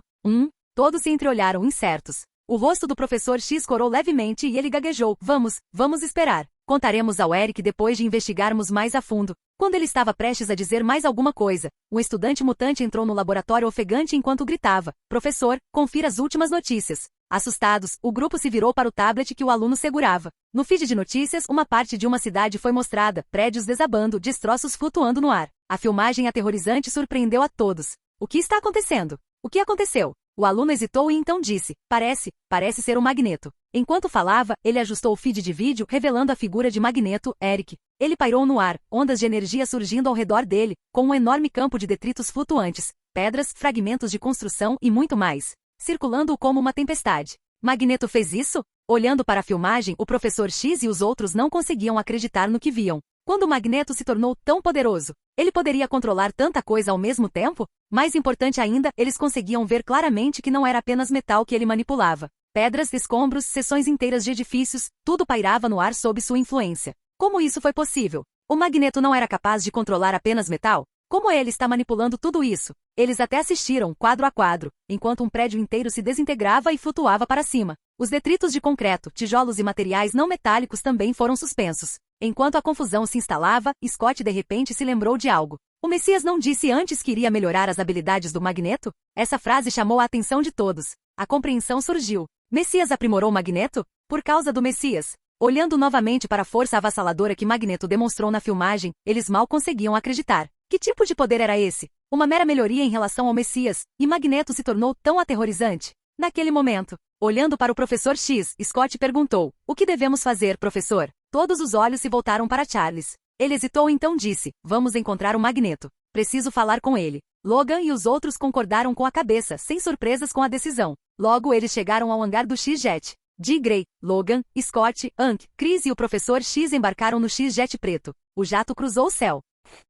Todos se entreolharam incertos. O rosto do professor X corou levemente e ele gaguejou. Vamos esperar. Contaremos ao Eric depois de investigarmos mais a fundo. Quando ele estava prestes a dizer mais alguma coisa, um estudante mutante entrou no laboratório ofegante enquanto gritava: Professor, confira as últimas notícias. Assustados, o grupo se virou para o tablet que o aluno segurava. No feed de notícias, uma parte de uma cidade foi mostrada, prédios desabando, destroços flutuando no ar. A filmagem aterrorizante surpreendeu a todos. O que está acontecendo? O que aconteceu? O aluno hesitou e então disse: Parece ser o Magneto. Enquanto falava, ele ajustou o feed de vídeo, revelando a figura de Magneto, Eric. Ele pairou no ar, ondas de energia surgindo ao redor dele, com um enorme campo de detritos flutuantes, pedras, fragmentos de construção e muito mais, circulando-o como uma tempestade. Magneto fez isso? Olhando para a filmagem, o professor X e os outros não conseguiam acreditar no que viam. Quando o Magneto se tornou tão poderoso, ele poderia controlar tanta coisa ao mesmo tempo? Mais importante ainda, eles conseguiam ver claramente que não era apenas metal que ele manipulava. Pedras, escombros, seções inteiras de edifícios, tudo pairava no ar sob sua influência. Como isso foi possível? O Magneto não era capaz de controlar apenas metal? Como ele está manipulando tudo isso? Eles até assistiram, quadro a quadro, enquanto um prédio inteiro se desintegrava e flutuava para cima. Os detritos de concreto, tijolos e materiais não metálicos também foram suspensos. Enquanto a confusão se instalava, Scott de repente se lembrou de algo. O Messias não disse antes que iria melhorar as habilidades do Magneto? Essa frase chamou a atenção de todos. A compreensão surgiu. Messias aprimorou Magneto? Por causa do Messias. Olhando novamente para a força avassaladora que Magneto demonstrou na filmagem, eles mal conseguiam acreditar. Que tipo de poder era esse? Uma mera melhoria em relação ao Messias, e Magneto se tornou tão aterrorizante. Naquele momento, olhando para o professor X, Scott perguntou: O que devemos fazer, professor? Todos os olhos se voltaram para Charles. Ele hesitou e então disse: Vamos encontrar o Magneto. Preciso falar com ele. Logan e os outros concordaram com a cabeça, sem surpresas com a decisão. Logo eles chegaram ao hangar do X-Jet. Jean Grey, Logan, Scott, Hank, Chris e o professor X embarcaram no X-Jet preto. O jato cruzou o céu.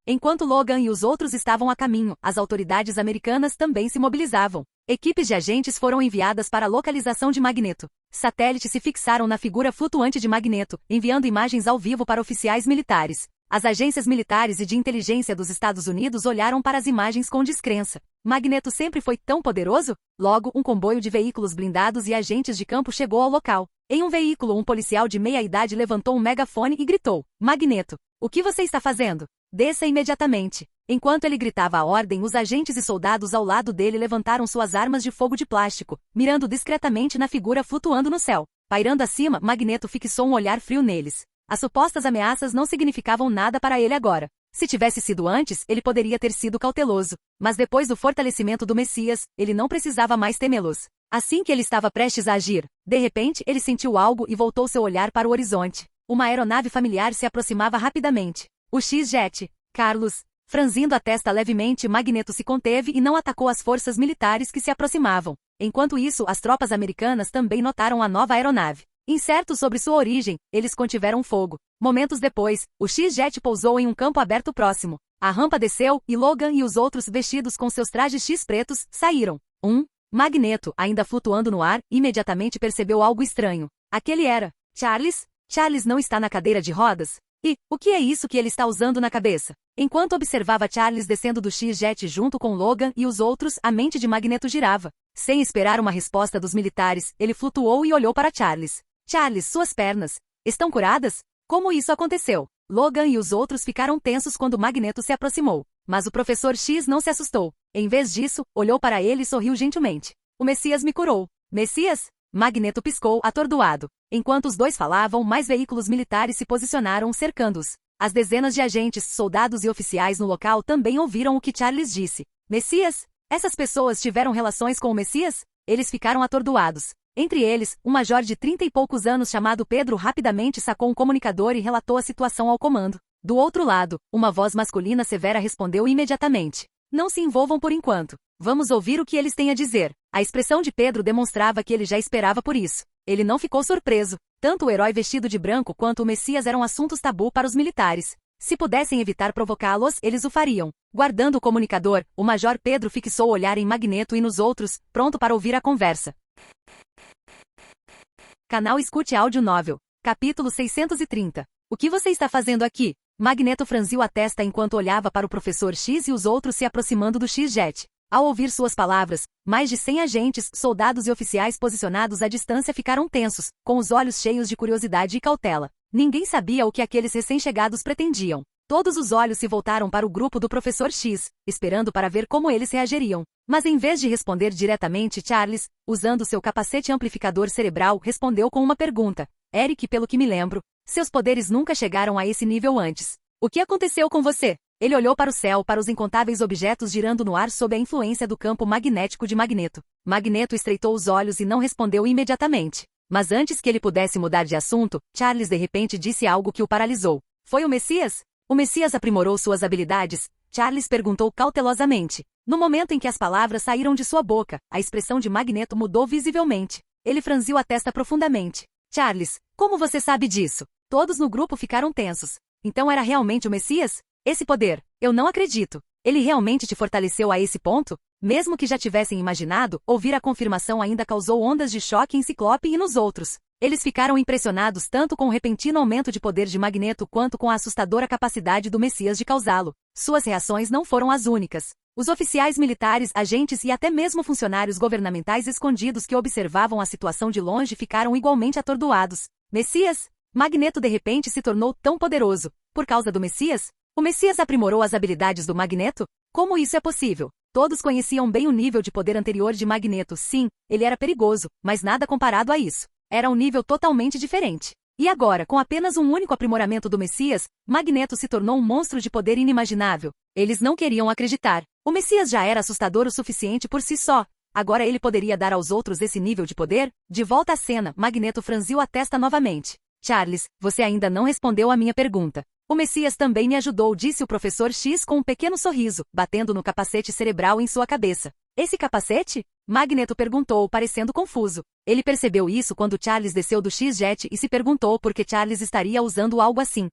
Enquanto Logan e os outros estavam a caminho, as autoridades americanas também se mobilizavam. Equipes de agentes foram enviadas para a localização de Magneto. Satélites se fixaram na figura flutuante de Magneto, enviando imagens ao vivo para oficiais militares. As agências militares e de inteligência dos Estados Unidos olharam para as imagens com descrença. Magneto sempre foi tão poderoso? Logo, um comboio de veículos blindados e agentes de campo chegou ao local. Em um veículo, um policial de meia-idade levantou um megafone e gritou: Magneto, o que você está fazendo? Desça imediatamente. Enquanto ele gritava a ordem, os agentes e soldados ao lado dele levantaram suas armas de fogo de plástico, mirando discretamente na figura flutuando no céu. Pairando acima, Magneto fixou um olhar frio neles. As supostas ameaças não significavam nada para ele agora. Se tivesse sido antes, ele poderia ter sido cauteloso. Mas depois do fortalecimento do Messias, ele não precisava mais temê-los. Assim que ele estava prestes a agir, de repente ele sentiu algo e voltou seu olhar para o horizonte. Uma aeronave familiar se aproximava rapidamente. O X-Jet. Carlos. Franzindo a testa levemente, Magneto se conteve e não atacou as forças militares que se aproximavam. Enquanto isso, as tropas americanas também notaram a nova aeronave. Incertos sobre sua origem, eles contiveram fogo. Momentos depois, o X-Jet pousou em um campo aberto próximo. A rampa desceu e Logan e os outros, vestidos com seus trajes X pretos, saíram. Magneto, ainda flutuando no ar, imediatamente percebeu algo estranho. Aquele era Charles? Charles não está na cadeira de rodas? E, o que é isso que ele está usando na cabeça? Enquanto observava Charles descendo do X-Jet junto com Logan e os outros, a mente de Magneto girava. Sem esperar uma resposta dos militares, ele flutuou e olhou para Charles. Charles, suas pernas estão curadas? Como isso aconteceu? Logan e os outros ficaram tensos quando Magneto se aproximou. Mas o professor X não se assustou. Em vez disso, olhou para ele e sorriu gentilmente. O Messias me curou. Messias? Magneto piscou, atordoado. Enquanto os dois falavam, mais veículos militares se posicionaram, cercando-os. As dezenas de agentes, soldados e oficiais no local também ouviram o que Charles disse. Messias? Essas pessoas tiveram relações com o Messias? Eles ficaram atordoados. Entre eles, um major de 30 e poucos anos chamado Pedro rapidamente sacou um comunicador e relatou a situação ao comando. Do outro lado, uma voz masculina severa respondeu imediatamente. Não se envolvam por enquanto. Vamos ouvir o que eles têm a dizer. A expressão de Pedro demonstrava que ele já esperava por isso. Ele não ficou surpreso. Tanto o herói vestido de branco quanto o Messias eram assuntos tabu para os militares. Se pudessem evitar provocá-los, eles o fariam. Guardando o comunicador, o Major Pedro fixou o olhar em Magneto e nos outros, pronto para ouvir a conversa. Canal Escute Áudio Novel. Capítulo 630. O que você está fazendo aqui? Magneto franziu a testa enquanto olhava para o Professor X e os outros se aproximando do X-Jet. Ao ouvir suas palavras, mais de 100 agentes, soldados e oficiais posicionados à distância ficaram tensos, com os olhos cheios de curiosidade e cautela. Ninguém sabia o que aqueles recém-chegados pretendiam. Todos os olhos se voltaram para o grupo do Professor X, esperando para ver como eles reagiriam. Mas em vez de responder diretamente, Charles, usando seu capacete amplificador cerebral, respondeu com uma pergunta. Eric, pelo que me lembro, seus poderes nunca chegaram a esse nível antes. O que aconteceu com você? Ele olhou para o céu, para os incontáveis objetos girando no ar sob a influência do campo magnético de Magneto. Magneto estreitou os olhos e não respondeu imediatamente. Mas antes que ele pudesse mudar de assunto, Charles de repente disse algo que o paralisou. Foi o Messias? O Messias aprimorou suas habilidades? Charles perguntou cautelosamente. No momento em que as palavras saíram de sua boca, a expressão de Magneto mudou visivelmente. Ele franziu a testa profundamente. Charles, como você sabe disso? Todos no grupo ficaram tensos. Então era realmente o Messias? Esse poder, eu não acredito. Ele realmente te fortaleceu a esse ponto? Mesmo que já tivessem imaginado, ouvir a confirmação ainda causou ondas de choque em Ciclope e nos outros. Eles ficaram impressionados tanto com o repentino aumento de poder de Magneto quanto com a assustadora capacidade do Messias de causá-lo. Suas reações não foram as únicas. Os oficiais militares, agentes e até mesmo funcionários governamentais escondidos que observavam a situação de longe ficaram igualmente atordoados. Messias? Magneto de repente se tornou tão poderoso. Por causa do Messias? O Messias aprimorou as habilidades do Magneto? Como isso é possível? Todos conheciam bem o nível de poder anterior de Magneto. Sim, ele era perigoso, mas nada comparado a isso. Era um nível totalmente diferente. E agora, com apenas um único aprimoramento do Messias, Magneto se tornou um monstro de poder inimaginável. Eles não queriam acreditar. O Messias já era assustador o suficiente por si só. Agora ele poderia dar aos outros esse nível de poder? De volta à cena, Magneto franziu a testa novamente. Charles, você ainda não respondeu à minha pergunta. O Messias também me ajudou, disse o Professor X com um pequeno sorriso, batendo no capacete cerebral em sua cabeça. Esse capacete? Magneto perguntou, parecendo confuso. Ele percebeu isso quando Charles desceu do X-Jet e se perguntou por que Charles estaria usando algo assim.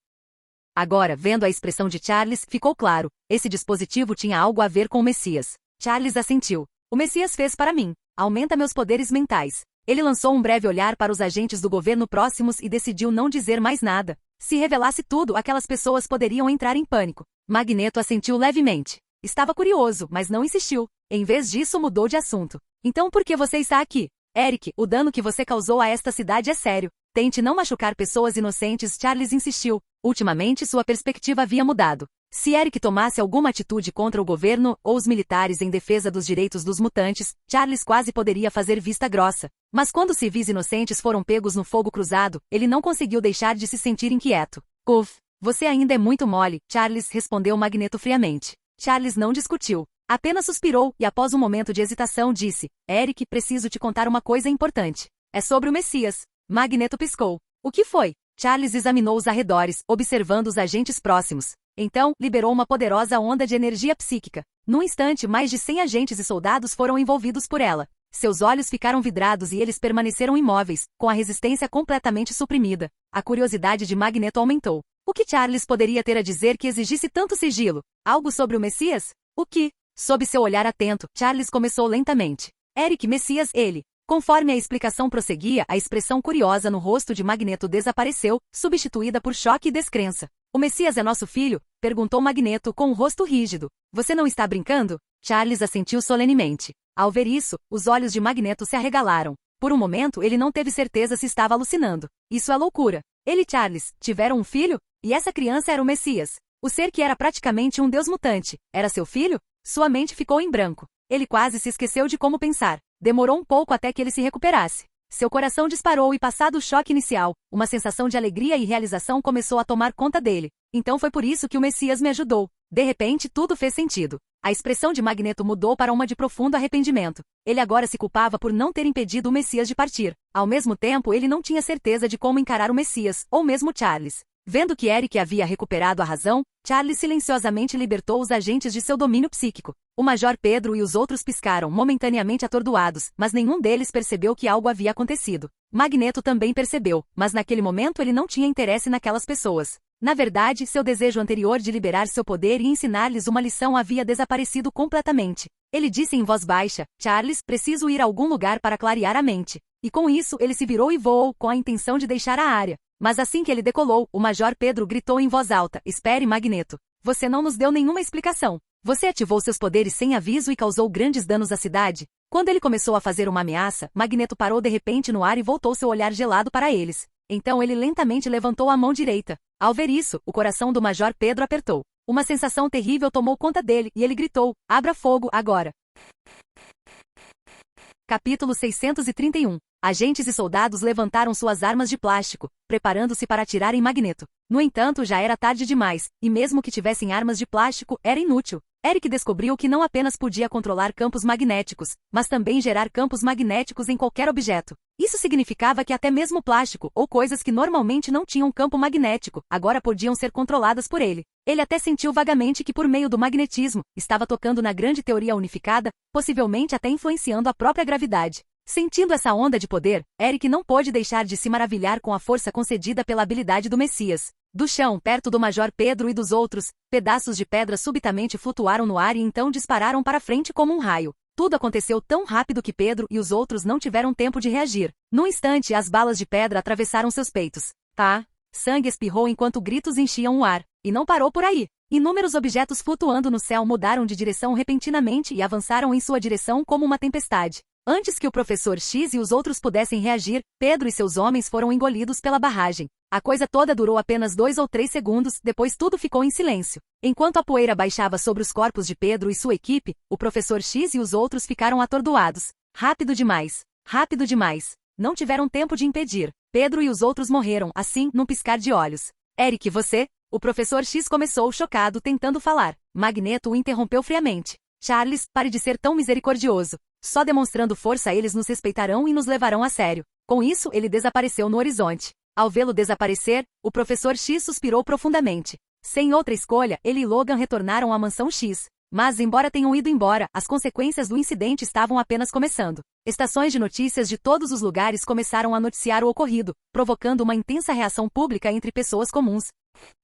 Agora, vendo a expressão de Charles, ficou claro. Esse dispositivo tinha algo a ver com o Messias. Charles assentiu. O Messias fez para mim. Aumenta meus poderes mentais. Ele lançou um breve olhar para os agentes do governo próximos e decidiu não dizer mais nada. Se revelasse tudo, aquelas pessoas poderiam entrar em pânico. Magneto assentiu levemente. Estava curioso, mas não insistiu. Em vez disso, mudou de assunto. Então por que você está aqui? Eric, o dano que você causou a esta cidade é sério. Tente não machucar pessoas inocentes, Charles insistiu. Ultimamente sua perspectiva havia mudado. Se Eric tomasse alguma atitude contra o governo ou os militares em defesa dos direitos dos mutantes, Charles quase poderia fazer vista grossa. Mas quando civis inocentes foram pegos no fogo cruzado, ele não conseguiu deixar de se sentir inquieto. Uf, você ainda é muito mole, Charles, respondeu Magneto friamente. Charles não discutiu. Apenas suspirou e após um momento de hesitação disse, Eric, preciso te contar uma coisa importante. É sobre o Messias. Magneto piscou. O que foi? Charles examinou os arredores, observando os agentes próximos. Então, liberou uma poderosa onda de energia psíquica. Num instante, mais de 100 agentes e soldados foram envolvidos por ela. Seus olhos ficaram vidrados e eles permaneceram imóveis, com a resistência completamente suprimida. A curiosidade de Magneto aumentou. O que Charles poderia ter a dizer que exigisse tanto sigilo? Algo sobre o Messias? O que? Sob seu olhar atento, Charles começou lentamente. Eric Messias, ele. Conforme a explicação prosseguia, a expressão curiosa no rosto de Magneto desapareceu, substituída por choque e descrença. O Messias é nosso filho? Perguntou Magneto com o rosto rígido. Você não está brincando? Charles assentiu solenemente. Ao ver isso, os olhos de Magneto se arregalaram. Por um momento, ele não teve certeza se estava alucinando. Isso é loucura. Ele e Charles tiveram um filho? E essa criança era o Messias. O ser que era praticamente um deus mutante. Era seu filho? Sua mente ficou em branco. Ele quase se esqueceu de como pensar. Demorou um pouco até que ele se recuperasse. Seu coração disparou e, passado o choque inicial, uma sensação de alegria e realização começou a tomar conta dele. Então foi por isso que o Messias me ajudou. De repente, tudo fez sentido. A expressão de Magneto mudou para uma de profundo arrependimento. Ele agora se culpava por não ter impedido o Messias de partir. Ao mesmo tempo, ele não tinha certeza de como encarar o Messias, ou mesmo Charles. Vendo que Eric havia recuperado a razão, Charles silenciosamente libertou os agentes de seu domínio psíquico. O Major Pedro e os outros piscaram, momentaneamente atordoados, mas nenhum deles percebeu que algo havia acontecido. Magneto também percebeu, mas naquele momento ele não tinha interesse naquelas pessoas. Na verdade, seu desejo anterior de liberar seu poder e ensinar-lhes uma lição havia desaparecido completamente. Ele disse em voz baixa: Charles, preciso ir a algum lugar para clarear a mente. E com isso, ele se virou e voou, com a intenção de deixar a área. Mas assim que ele decolou, o Major Pedro gritou em voz alta: Espere, Magneto. Você não nos deu nenhuma explicação. Você ativou seus poderes sem aviso e causou grandes danos à cidade? Quando ele começou a fazer uma ameaça, Magneto parou de repente no ar e voltou seu olhar gelado para eles. Então ele lentamente levantou a mão direita. Ao ver isso, o coração do Major Pedro apertou. Uma sensação terrível tomou conta dele, e ele gritou: Abra fogo, agora! Capítulo 631. Agentes e soldados levantaram suas armas de plástico, preparando-se para atirar em Magneto. No entanto, já era tarde demais, e mesmo que tivessem armas de plástico, era inútil. Eric descobriu que não apenas podia controlar campos magnéticos, mas também gerar campos magnéticos em qualquer objeto. Isso significava que até mesmo plástico, ou coisas que normalmente não tinham campo magnético, agora podiam ser controladas por ele. Ele até sentiu vagamente que por meio do magnetismo, estava tocando na grande teoria unificada, possivelmente até influenciando a própria gravidade. Sentindo essa onda de poder, Eric não pôde deixar de se maravilhar com a força concedida pela habilidade do Messias. Do chão, perto do Major Pedro e dos outros, pedaços de pedra subitamente flutuaram no ar e então dispararam para frente como um raio. Tudo aconteceu tão rápido que Pedro e os outros não tiveram tempo de reagir. Num instante, as balas de pedra atravessaram seus peitos. Sangue espirrou enquanto gritos enchiam o ar. E não parou por aí. Inúmeros objetos flutuando no céu mudaram de direção repentinamente e avançaram em sua direção como uma tempestade. Antes que o Professor X e os outros pudessem reagir, Pedro e seus homens foram engolidos pela barragem. A coisa toda durou apenas 2 ou 3 segundos, depois tudo ficou em silêncio. Enquanto a poeira baixava sobre os corpos de Pedro e sua equipe, o Professor X e os outros ficaram atordoados. Rápido demais. Rápido demais. Não tiveram tempo de impedir. Pedro e os outros morreram, assim, num piscar de olhos. Eric, você? O Professor X começou chocado, tentando falar. Magneto o interrompeu friamente. Charles, pare de ser tão misericordioso. Só demonstrando força eles nos respeitarão e nos levarão a sério. Com isso, ele desapareceu no horizonte. Ao vê-lo desaparecer, o Professor X suspirou profundamente. Sem outra escolha, ele e Logan retornaram à Mansão X. Mas, embora tenham ido embora, as consequências do incidente estavam apenas começando. Estações de notícias de todos os lugares começaram a noticiar o ocorrido, provocando uma intensa reação pública entre pessoas comuns.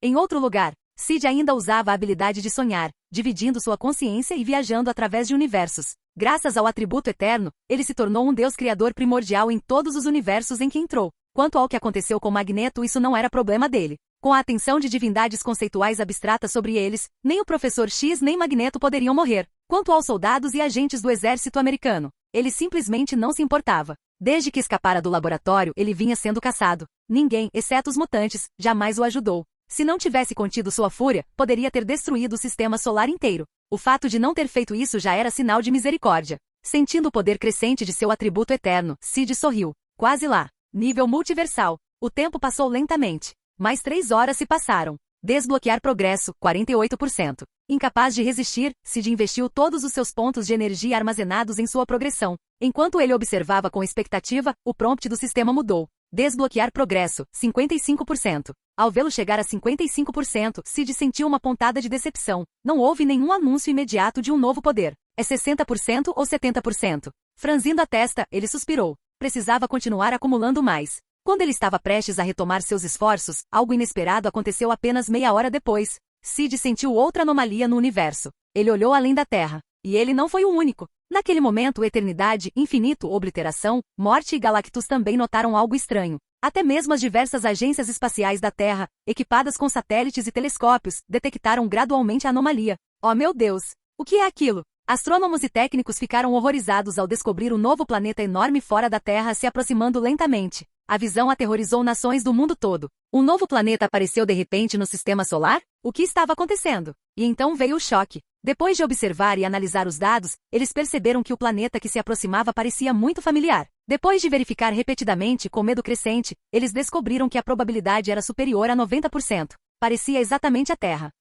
Em outro lugar, Sid ainda usava a habilidade de sonhar, dividindo sua consciência e viajando através de universos. Graças ao atributo eterno, ele se tornou um deus criador primordial em todos os universos em que entrou. Quanto ao que aconteceu com Magneto, isso não era problema dele. Com a atenção de divindades conceituais abstratas sobre eles, nem o Professor X nem Magneto poderiam morrer. Quanto aos soldados e agentes do exército americano, ele simplesmente não se importava. Desde que escapara do laboratório, ele vinha sendo caçado. Ninguém, exceto os mutantes, jamais o ajudou. Se não tivesse contido sua fúria, poderia ter destruído o sistema solar inteiro. O fato de não ter feito isso já era sinal de misericórdia. Sentindo o poder crescente de seu atributo eterno, Sid sorriu. Quase lá. Nível multiversal. O tempo passou lentamente. Mais 3 horas se passaram. Desbloquear progresso, 48%. Incapaz de resistir, Sid investiu todos os seus pontos de energia armazenados em sua progressão. Enquanto ele observava com expectativa, o prompt do sistema mudou. Desbloquear progresso, 55%. Ao vê-lo chegar a 55%, Sid sentiu uma pontada de decepção. Não houve nenhum anúncio imediato de um novo poder. É 60% ou 70%? Franzindo a testa, ele suspirou. Precisava continuar acumulando mais. Quando ele estava prestes a retomar seus esforços, algo inesperado aconteceu apenas meia hora depois. Sid sentiu outra anomalia no universo. Ele olhou além da Terra. E ele não foi o único. Naquele momento, eternidade, infinito, obliteração, morte e Galactus também notaram algo estranho. Até mesmo as diversas agências espaciais da Terra, equipadas com satélites e telescópios, detectaram gradualmente a anomalia. Oh meu Deus! O que é aquilo? Astrônomos e técnicos ficaram horrorizados ao descobrir um novo planeta enorme fora da Terra se aproximando lentamente. A visão aterrorizou nações do mundo todo. Um novo planeta apareceu de repente no sistema solar? O que estava acontecendo? E então veio o choque. Depois de observar e analisar os dados, eles perceberam que o planeta que se aproximava parecia muito familiar. Depois de verificar repetidamente com medo crescente, eles descobriram que a probabilidade era superior a 90%. Parecia exatamente a Terra.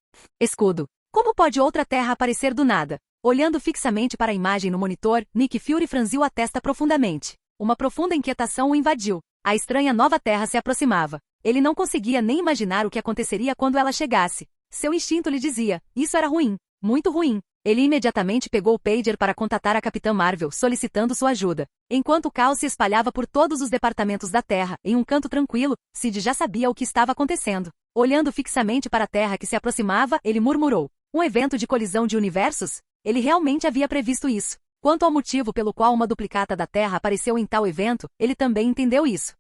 Escudo. Como pode outra Terra aparecer do nada? Olhando fixamente para a imagem no monitor, Nick Fury franziu a testa profundamente. Uma profunda inquietação o invadiu. A estranha nova Terra se aproximava. Ele não conseguia nem imaginar o que aconteceria quando ela chegasse. Seu instinto lhe dizia, isso era ruim. Muito ruim. Ele imediatamente pegou o pager para contatar a Capitã Marvel, solicitando sua ajuda. Enquanto o caos se espalhava por todos os departamentos da Terra, em um canto tranquilo, Sid já sabia o que estava acontecendo. Olhando fixamente para a Terra que se aproximava, ele murmurou: um evento de colisão de universos? Ele realmente havia previsto isso. Quanto ao motivo pelo qual uma duplicata da Terra apareceu em tal evento, ele também entendeu isso.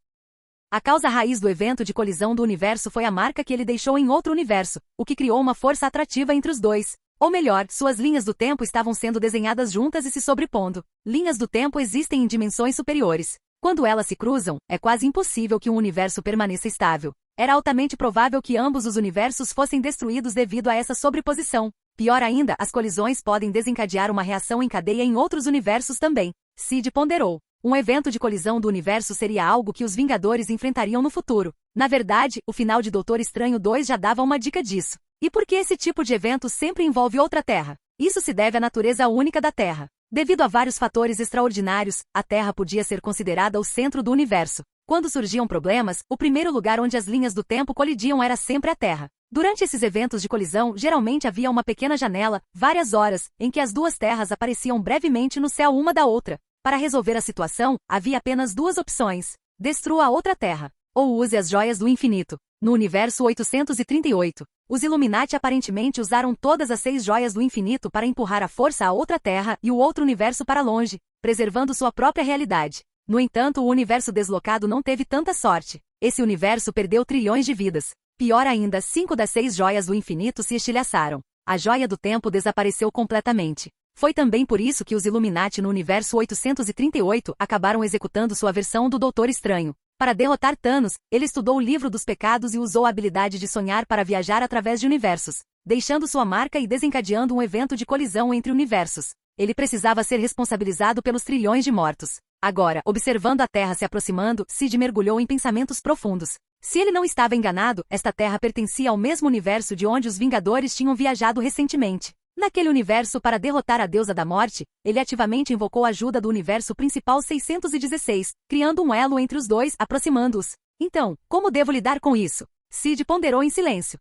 A causa raiz do evento de colisão do universo foi a marca que ele deixou em outro universo, o que criou uma força atrativa entre os dois. Ou melhor, suas linhas do tempo estavam sendo desenhadas juntas e se sobrepondo. Linhas do tempo existem em dimensões superiores. Quando elas se cruzam, é quase impossível que um universo permaneça estável. Era altamente provável que ambos os universos fossem destruídos devido a essa sobreposição. Pior ainda, as colisões podem desencadear uma reação em cadeia em outros universos também. Sid ponderou. Um evento de colisão do universo seria algo que os Vingadores enfrentariam no futuro. Na verdade, o final de Doutor Estranho 2 já dava uma dica disso. E por que esse tipo de evento sempre envolve outra Terra? Isso se deve à natureza única da Terra. Devido a vários fatores extraordinários, a Terra podia ser considerada o centro do universo. Quando surgiam problemas, o primeiro lugar onde as linhas do tempo colidiam era sempre a Terra. Durante esses eventos de colisão, geralmente havia uma pequena janela, várias horas, em que as duas terras apareciam brevemente no céu uma da outra. Para resolver a situação, havia apenas duas opções: destrua a outra terra, ou use as joias do infinito. No universo 838, os Illuminati aparentemente usaram todas as 6 joias do infinito para empurrar a força à outra terra e o outro universo para longe, preservando sua própria realidade. No entanto, o universo deslocado não teve tanta sorte. Esse universo perdeu trilhões de vidas. Pior ainda, 5 das 6 joias do infinito se estilhaçaram. A joia do tempo desapareceu completamente. Foi também por isso que os Illuminati no universo 838 acabaram executando sua versão do Doutor Estranho. Para derrotar Thanos, ele estudou o livro dos pecados e usou a habilidade de sonhar para viajar através de universos, deixando sua marca e desencadeando um evento de colisão entre universos. Ele precisava ser responsabilizado pelos trilhões de mortos. Agora, observando a Terra se aproximando, Sid mergulhou em pensamentos profundos. Se ele não estava enganado, esta Terra pertencia ao mesmo universo de onde os Vingadores tinham viajado recentemente. Naquele universo, para derrotar a deusa da morte, ele ativamente invocou a ajuda do universo principal 616, criando um elo entre os dois, aproximando-os. Então, como devo lidar com isso? Sid ponderou em silêncio.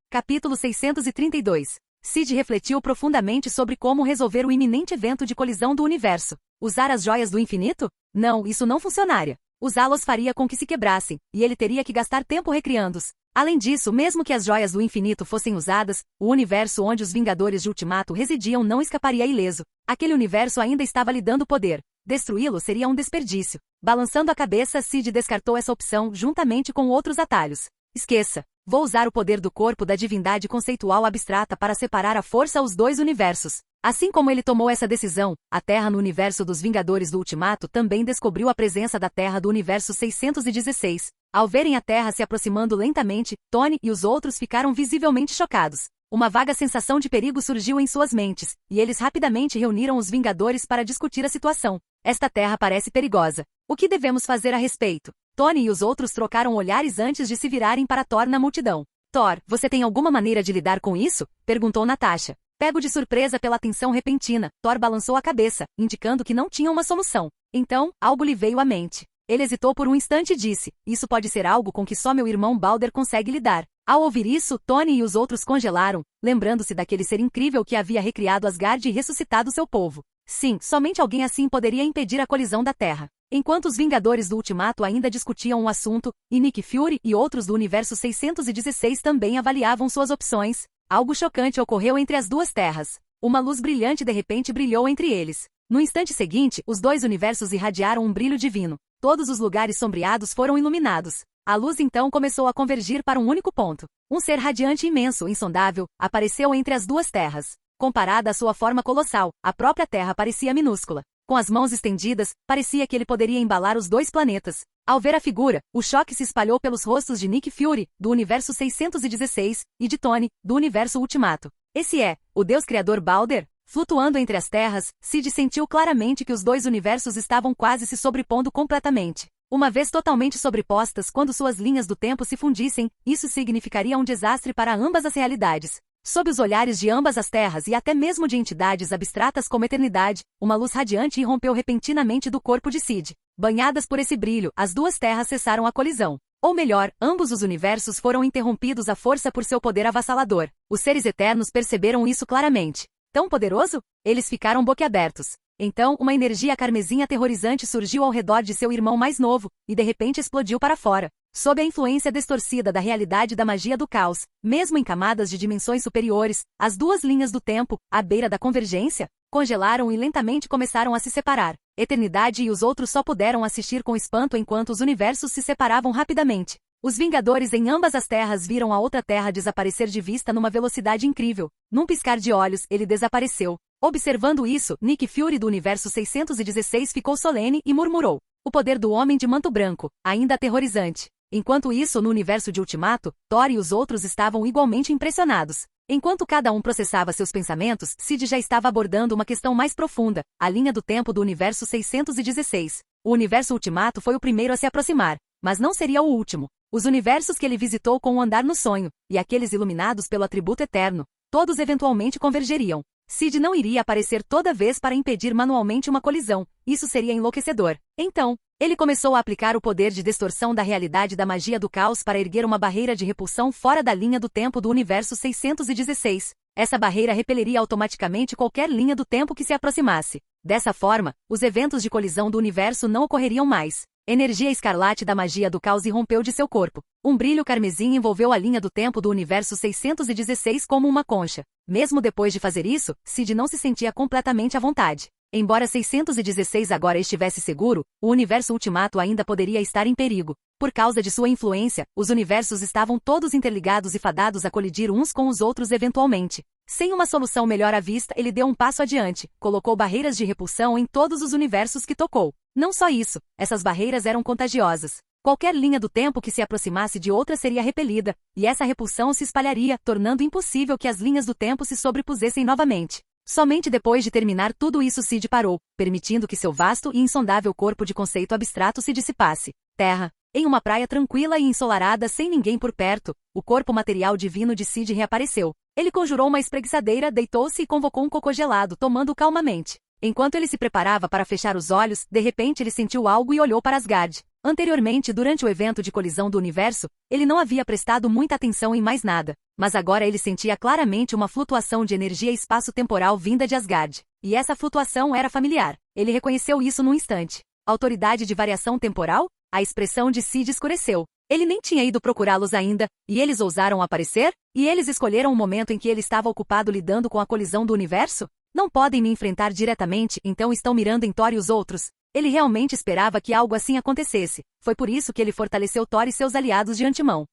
Capítulo 632. Sid refletiu profundamente sobre como resolver o iminente evento de colisão do universo. Usar as joias do infinito? Não, isso não funcionaria. Usá-los faria com que se quebrassem, e ele teria que gastar tempo recriando-os. Além disso, mesmo que as joias do infinito fossem usadas, o universo onde os Vingadores de Ultimato residiam não escaparia ileso. Aquele universo ainda estava lhe dando poder. Destruí-lo seria um desperdício. Balançando a cabeça, Sid descartou essa opção juntamente com outros atalhos. Esqueça. Vou usar o poder do corpo da divindade conceitual abstrata para separar à força os dois universos. Assim como ele tomou essa decisão, a Terra no universo dos Vingadores do Ultimato também descobriu a presença da Terra do universo 616. Ao verem a Terra se aproximando lentamente, Tony e os outros ficaram visivelmente chocados. Uma vaga sensação de perigo surgiu em suas mentes, e eles rapidamente reuniram os Vingadores para discutir a situação. Esta Terra parece perigosa. O que devemos fazer a respeito? Tony e os outros trocaram olhares antes de se virarem para Thor na multidão. Thor, você tem alguma maneira de lidar com isso? Perguntou Natasha. Pego de surpresa pela atenção repentina, Thor balançou a cabeça, indicando que não tinha uma solução. Então, algo lhe veio à mente. Ele hesitou por um instante e disse: isso pode ser algo com que só meu irmão Balder consegue lidar. Ao ouvir isso, Tony e os outros congelaram, lembrando-se daquele ser incrível que havia recriado Asgard e ressuscitado seu povo. Sim, somente alguém assim poderia impedir a colisão da Terra. Enquanto os Vingadores do Ultimato ainda discutiam o assunto, e Nick Fury e outros do universo 616 também avaliavam suas opções, algo chocante ocorreu entre as duas terras. Uma luz brilhante de repente brilhou entre eles. No instante seguinte, os dois universos irradiaram um brilho divino. Todos os lugares sombreados foram iluminados. A luz então começou a convergir para um único ponto. Um ser radiante imenso, insondável, apareceu entre as duas terras. Comparada à sua forma colossal, a própria Terra parecia minúscula. Com as mãos estendidas, parecia que ele poderia embalar os dois planetas. Ao ver a figura, o choque se espalhou pelos rostos de Nick Fury, do universo 616, e de Tony, do universo Ultimato. Esse é o Deus Criador Balder? Flutuando entre as terras, Sid sentiu claramente que os dois universos estavam quase se sobrepondo completamente. Uma vez totalmente sobrepostas, quando suas linhas do tempo se fundissem, isso significaria um desastre para ambas as realidades. Sob os olhares de ambas as terras e até mesmo de entidades abstratas como eternidade, uma luz radiante irrompeu repentinamente do corpo de Sid. Banhadas por esse brilho, as duas terras cessaram a colisão. Ou melhor, ambos os universos foram interrompidos à força por seu poder avassalador. Os seres eternos perceberam isso claramente. Tão poderoso? Eles ficaram boquiabertos. Então, uma energia carmesim aterrorizante surgiu ao redor de seu irmão mais novo, e de repente explodiu para fora. Sob a influência distorcida da realidade da magia do caos, mesmo em camadas de dimensões superiores, as duas linhas do tempo, à beira da convergência, congelaram e lentamente começaram a se separar. Eternidade e os outros só puderam assistir com espanto enquanto os universos se separavam rapidamente. Os Vingadores em ambas as terras viram a outra terra desaparecer de vista numa velocidade incrível. Num piscar de olhos, ele desapareceu. Observando isso, Nick Fury do universo 616 ficou solene e murmurou: o poder do homem de manto branco, ainda aterrorizante. Enquanto isso, no universo de Ultimato, Thor e os outros estavam igualmente impressionados. Enquanto cada um processava seus pensamentos, Sid já estava abordando uma questão mais profunda, a linha do tempo do universo 616. O universo Ultimato foi o primeiro a se aproximar, mas não seria o último. Os universos que ele visitou com o andar no sonho, e aqueles iluminados pelo atributo eterno, todos eventualmente convergeriam. Sid não iria aparecer toda vez para impedir manualmente uma colisão, isso seria enlouquecedor. Então, ele começou a aplicar o poder de distorção da realidade da magia do caos para erguer uma barreira de repulsão fora da linha do tempo do universo 616. Essa barreira repeliria automaticamente qualquer linha do tempo que se aproximasse. Dessa forma, os eventos de colisão do universo não ocorreriam mais. Energia escarlate da magia do caos irrompeu de seu corpo. Um brilho carmesim envolveu a linha do tempo do universo 616 como uma concha. Mesmo depois de fazer isso, Sid não se sentia completamente à vontade. Embora 616 agora estivesse seguro, o universo Ultimato ainda poderia estar em perigo. Por causa de sua influência, os universos estavam todos interligados e fadados a colidir uns com os outros eventualmente. Sem uma solução melhor à vista, ele deu um passo adiante, colocou barreiras de repulsão em todos os universos que tocou. Não só isso, essas barreiras eram contagiosas. Qualquer linha do tempo que se aproximasse de outra seria repelida, e essa repulsão se espalharia, tornando impossível que as linhas do tempo se sobrepusessem novamente. Somente depois de terminar tudo isso Sid parou, permitindo que seu vasto e insondável corpo de conceito abstrato se dissipasse. Terra. Em uma praia tranquila e ensolarada sem ninguém por perto, o corpo material divino de Sid reapareceu. Ele conjurou uma espreguiçadeira, deitou-se e convocou um cocô gelado, tomando-o calmamente. Enquanto ele se preparava para fechar os olhos, de repente ele sentiu algo e olhou para Asgard. Anteriormente, durante o evento de colisão do universo, ele não havia prestado muita atenção em mais nada, mas agora ele sentia claramente uma flutuação de energia espaço-temporal vinda de Asgard. E essa flutuação era familiar. Ele reconheceu isso num instante. Autoridade de variação temporal? A expressão de Sid escureceu. Ele nem tinha ido procurá-los ainda, e eles ousaram aparecer? E eles escolheram o momento em que ele estava ocupado lidando com a colisão do universo? Não podem me enfrentar diretamente, então estão mirando em Thor e os outros. Ele realmente esperava que algo assim acontecesse. Foi por isso que ele fortaleceu Thor e seus aliados de antemão.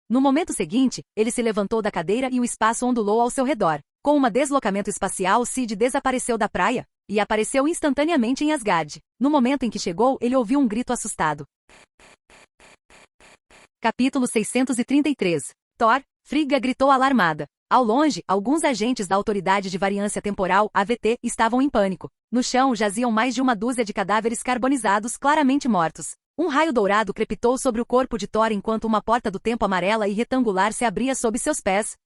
No momento seguinte, ele se levantou da cadeira e o espaço ondulou ao seu redor. Com um deslocamento espacial, Sid desapareceu da praia e apareceu instantaneamente em Asgard. No momento em que chegou, ele ouviu um grito assustado. Capítulo 633. Thor, Frigga gritou alarmada. Ao longe, alguns agentes da Autoridade de Variância Temporal, AVT, estavam em pânico. No chão jaziam mais de uma dúzia de cadáveres carbonizados claramente mortos. Um raio dourado crepitou sobre o corpo de Thor enquanto uma porta do tempo amarela e retangular se abria sob seus pés.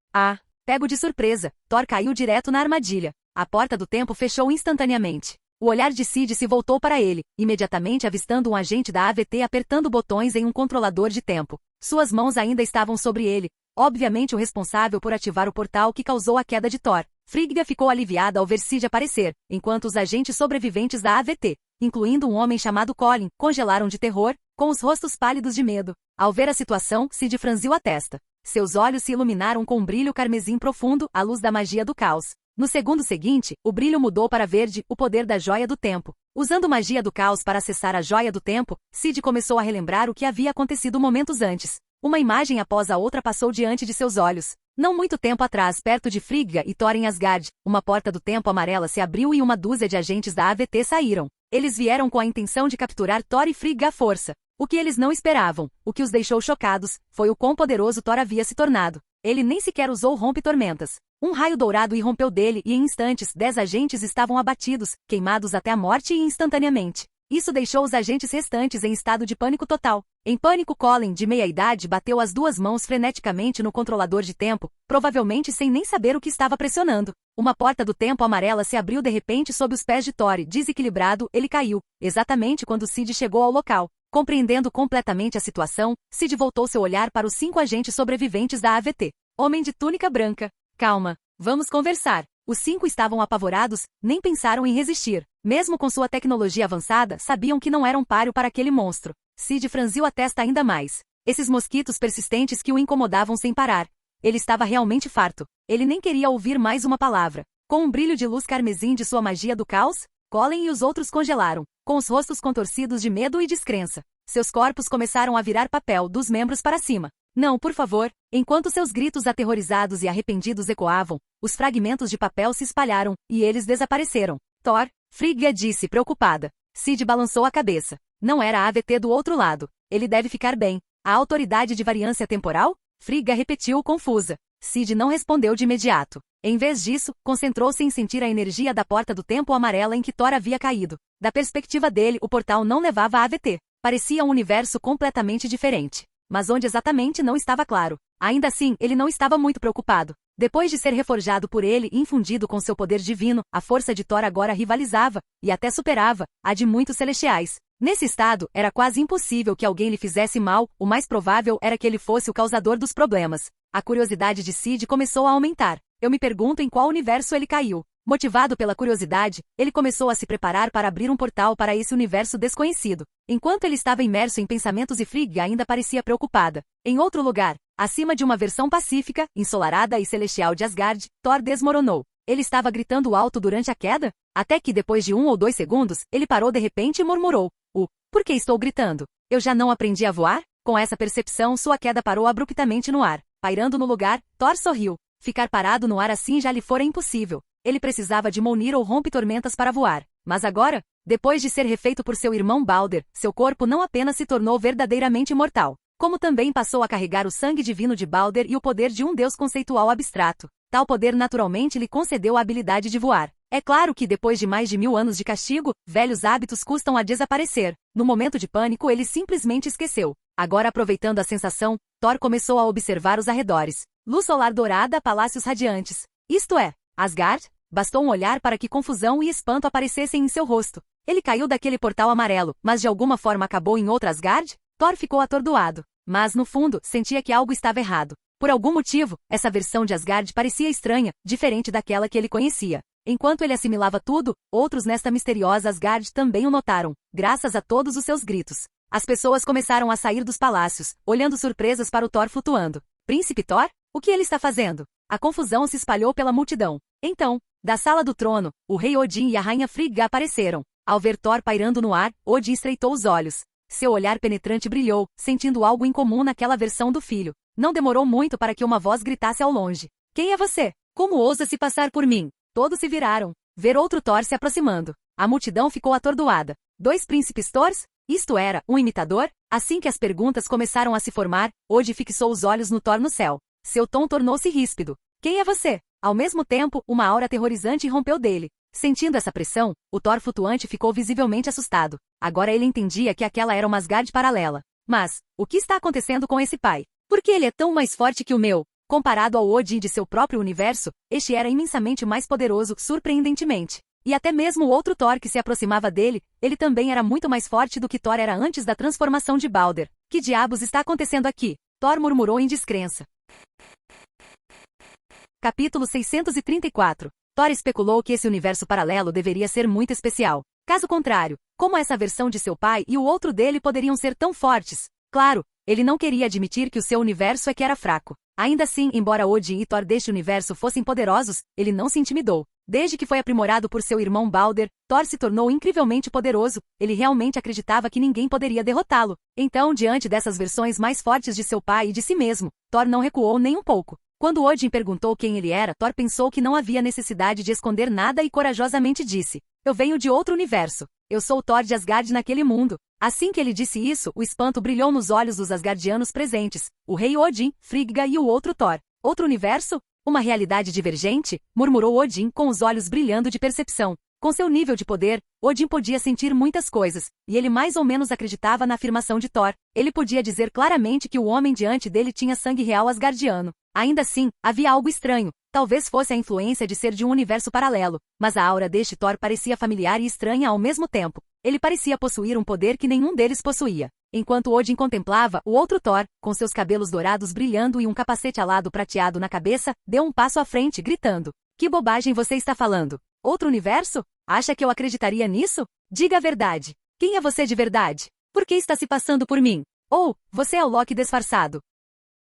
Pego de surpresa, Thor caiu direto na armadilha. A porta do tempo fechou instantaneamente. O olhar de Sid se voltou para ele, imediatamente avistando um agente da AVT apertando botões em um controlador de tempo. Suas mãos ainda estavam sobre ele, obviamente o responsável por ativar o portal que causou a queda de Thor. Frigga ficou aliviada ao ver Sid aparecer, enquanto os agentes sobreviventes da AVT, incluindo um homem chamado Colin, congelaram de terror, com os rostos pálidos de medo. Ao ver a situação, Sid franziu a testa. Seus olhos se iluminaram com um brilho carmesim profundo, à luz da magia do caos. No segundo seguinte, o brilho mudou para verde, o poder da Joia do Tempo. Usando magia do caos para acessar a Joia do Tempo, Sid começou a relembrar o que havia acontecido momentos antes. Uma imagem após a outra passou diante de seus olhos. Não muito tempo atrás, perto de Frigga e Thor em Asgard, uma porta do tempo amarela se abriu e uma dúzia de agentes da AVT saíram. Eles vieram com a intenção de capturar Thor e Frigga à força. O que eles não esperavam, o que os deixou chocados, foi o quão poderoso Thor havia se tornado. Ele nem sequer usou rompe-tormentas. Um raio dourado irrompeu dele e em instantes 10 agentes estavam abatidos, queimados até a morte e instantaneamente. Isso deixou os agentes restantes em estado de pânico total. Em pânico, Colin, de meia-idade, bateu as duas mãos freneticamente no controlador de tempo, provavelmente sem nem saber o que estava pressionando. Uma porta do tempo amarela se abriu de repente sob os pés de Thor. Desequilibrado, ele caiu, exatamente quando Sid chegou ao local. Compreendendo completamente a situação, Sid voltou seu olhar para os 5 agentes sobreviventes da AVT. Homem de túnica branca. Calma, vamos conversar. Os 5 estavam apavorados, nem pensaram em resistir. Mesmo com sua tecnologia avançada, sabiam que não eram páreo para aquele monstro. Sid franziu a testa ainda mais. Esses mosquitos persistentes que o incomodavam sem parar. Ele estava realmente farto. Ele nem queria ouvir mais uma palavra. Com um brilho de luz carmesim de sua magia do caos, Colin e os outros congelaram, com os rostos contorcidos de medo e descrença. Seus corpos começaram a virar papel, dos membros para cima. Não, por favor. Enquanto seus gritos aterrorizados e arrependidos ecoavam, os fragmentos de papel se espalharam, e eles desapareceram. Thor, Frigga disse preocupada. Sid balançou a cabeça. Não era a AVT do outro lado. Ele deve ficar bem. A autoridade de variância temporal? Frigga repetiu confusa. Sid não respondeu de imediato. Em vez disso, concentrou-se em sentir a energia da porta do tempo amarela em que Thor havia caído. Da perspectiva dele, o portal não levava a AVT. Parecia um universo completamente diferente. Mas onde exatamente não estava claro. Ainda assim, ele não estava muito preocupado. Depois de ser reforjado por ele e infundido com seu poder divino, a força de Thor agora rivalizava, e até superava, a de muitos celestiais. Nesse estado, era quase impossível que alguém lhe fizesse mal, o mais provável era que ele fosse o causador dos problemas. A curiosidade de Sid começou a aumentar. Eu me pergunto em qual universo ele caiu. Motivado pela curiosidade, ele começou a se preparar para abrir um portal para esse universo desconhecido. Enquanto ele estava imerso em pensamentos e Frigga ainda parecia preocupada. Em outro lugar, acima de uma versão pacífica, ensolarada e celestial de Asgard, Thor desmoronou. Ele estava gritando alto durante a queda? Até que depois de 1 ou 2 segundos, ele parou de repente e murmurou. Por que estou gritando? Eu já não aprendi a voar? Com essa percepção, sua queda parou abruptamente no ar. Pairando no lugar, Thor sorriu. Ficar parado no ar assim já lhe fora impossível. Ele precisava de Mjolnir ou rompe-tormentas para voar. Mas agora, depois de ser refeito por seu irmão Balder, seu corpo não apenas se tornou verdadeiramente imortal, como também passou a carregar o sangue divino de Balder e o poder de um deus conceitual abstrato. Tal poder naturalmente lhe concedeu a habilidade de voar. É claro que depois de mais de 1000 anos de castigo, velhos hábitos custam a desaparecer. No momento de pânico ele simplesmente esqueceu. Agora aproveitando a sensação, Thor começou a observar os arredores. Luz solar dourada, palácios radiantes. Isto é, Asgard? Bastou um olhar para que confusão e espanto aparecessem em seu rosto. Ele caiu daquele portal amarelo, mas de alguma forma acabou em outra Asgard? Thor ficou atordoado. Mas no fundo, sentia que algo estava errado. Por algum motivo, essa versão de Asgard parecia estranha, diferente daquela que ele conhecia. Enquanto ele assimilava tudo, outros nesta misteriosa Asgard também o notaram, graças a todos os seus gritos. As pessoas começaram a sair dos palácios, olhando surpresas para o Thor flutuando. Príncipe Thor? O que ele está fazendo? A confusão se espalhou pela multidão. Então, da sala do trono, o rei Odin e a rainha Frigga apareceram. Ao ver Thor pairando no ar, Odin estreitou os olhos. Seu olhar penetrante brilhou, sentindo algo incomum naquela versão do filho. Não demorou muito para que uma voz gritasse ao longe. Quem é você? Como ousa se passar por mim? Todos se viraram. Ver outro Thor se aproximando. A multidão ficou atordoada. 2 príncipes Thors? Isto era, um imitador? Assim que as perguntas começaram a se formar, Odin fixou os olhos no Thor no céu. Seu tom tornou-se ríspido. Quem é você? Ao mesmo tempo, uma aura aterrorizante irrompeu dele. Sentindo essa pressão, o Thor flutuante ficou visivelmente assustado. Agora ele entendia que aquela era uma Asgard paralela. Mas, o que está acontecendo com esse pai? Por que ele é tão mais forte que o meu? Comparado ao Odin de seu próprio universo, este era imensamente mais poderoso, surpreendentemente. E até mesmo o outro Thor que se aproximava dele, ele também era muito mais forte do que Thor era antes da transformação de Balder. Que diabos está acontecendo aqui? Thor murmurou em descrença. Capítulo 634. Thor especulou que esse universo paralelo deveria ser muito especial. Caso contrário, como essa versão de seu pai e o outro dele poderiam ser tão fortes? Claro, ele não queria admitir que o seu universo é que era fraco. Ainda assim, embora Odin e Thor deste universo fossem poderosos, ele não se intimidou. Desde que foi aprimorado por seu irmão Balder, Thor se tornou incrivelmente poderoso. Ele realmente acreditava que ninguém poderia derrotá-lo. Então, diante dessas versões mais fortes de seu pai e de si mesmo, Thor não recuou nem um pouco. Quando Odin perguntou quem ele era, Thor pensou que não havia necessidade de esconder nada e corajosamente disse: Eu venho de outro universo. Eu sou o Thor de Asgard naquele mundo. Assim que ele disse isso, o espanto brilhou nos olhos dos asgardianos presentes, o rei Odin, Frigga e o outro Thor. Outro universo? Uma realidade divergente? Murmurou Odin com os olhos brilhando de percepção. Com seu nível de poder, Odin podia sentir muitas coisas, e ele mais ou menos acreditava na afirmação de Thor. Ele podia dizer claramente que o homem diante dele tinha sangue real asgardiano. Ainda assim, havia algo estranho. Talvez fosse a influência de ser de um universo paralelo, mas a aura deste Thor parecia familiar e estranha ao mesmo tempo. Ele parecia possuir um poder que nenhum deles possuía. Enquanto Odin contemplava, o outro Thor, com seus cabelos dourados brilhando e um capacete alado prateado na cabeça, deu um passo à frente, gritando: Que bobagem você está falando? Outro universo? Acha que eu acreditaria nisso? Diga a verdade. Quem é você de verdade? Por que está se passando por mim? Oh, você é o Loki disfarçado.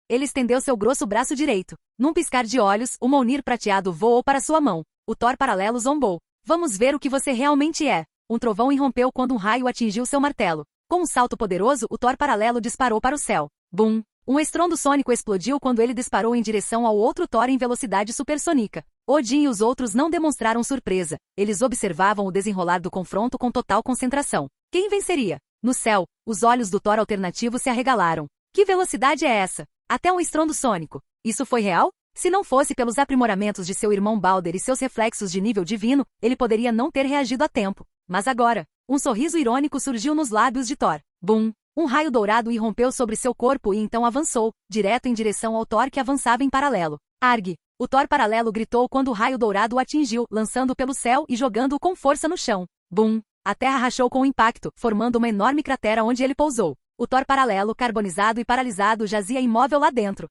Ele estendeu seu grosso braço direito. Num piscar de olhos, o Mjolnir prateado voou para sua mão. O Thor paralelo zombou. Vamos ver o que você realmente é. Um trovão irrompeu quando um raio atingiu seu martelo. Com um salto poderoso, o Thor paralelo disparou para o céu. Bum! Um estrondo sônico explodiu quando ele disparou em direção ao outro Thor em velocidade supersônica. Odin e os outros não demonstraram surpresa. Eles observavam o desenrolar do confronto com total concentração. Quem venceria? No céu, os olhos do Thor alternativo se arregalaram. Que velocidade é essa? Até um estrondo sônico. Isso foi real? Se não fosse pelos aprimoramentos de seu irmão Balder e seus reflexos de nível divino, ele poderia não ter reagido a tempo. Mas agora, um sorriso irônico surgiu nos lábios de Thor. Bum! Um raio dourado irrompeu sobre seu corpo e então avançou, direto em direção ao Thor que avançava em paralelo. Arg! O Thor paralelo gritou quando o raio dourado o atingiu, lançando pelo céu e jogando-o com força no chão. Bum! A terra rachou com o impacto, formando uma enorme cratera onde ele pousou. O Thor paralelo, carbonizado e paralisado, jazia imóvel lá dentro.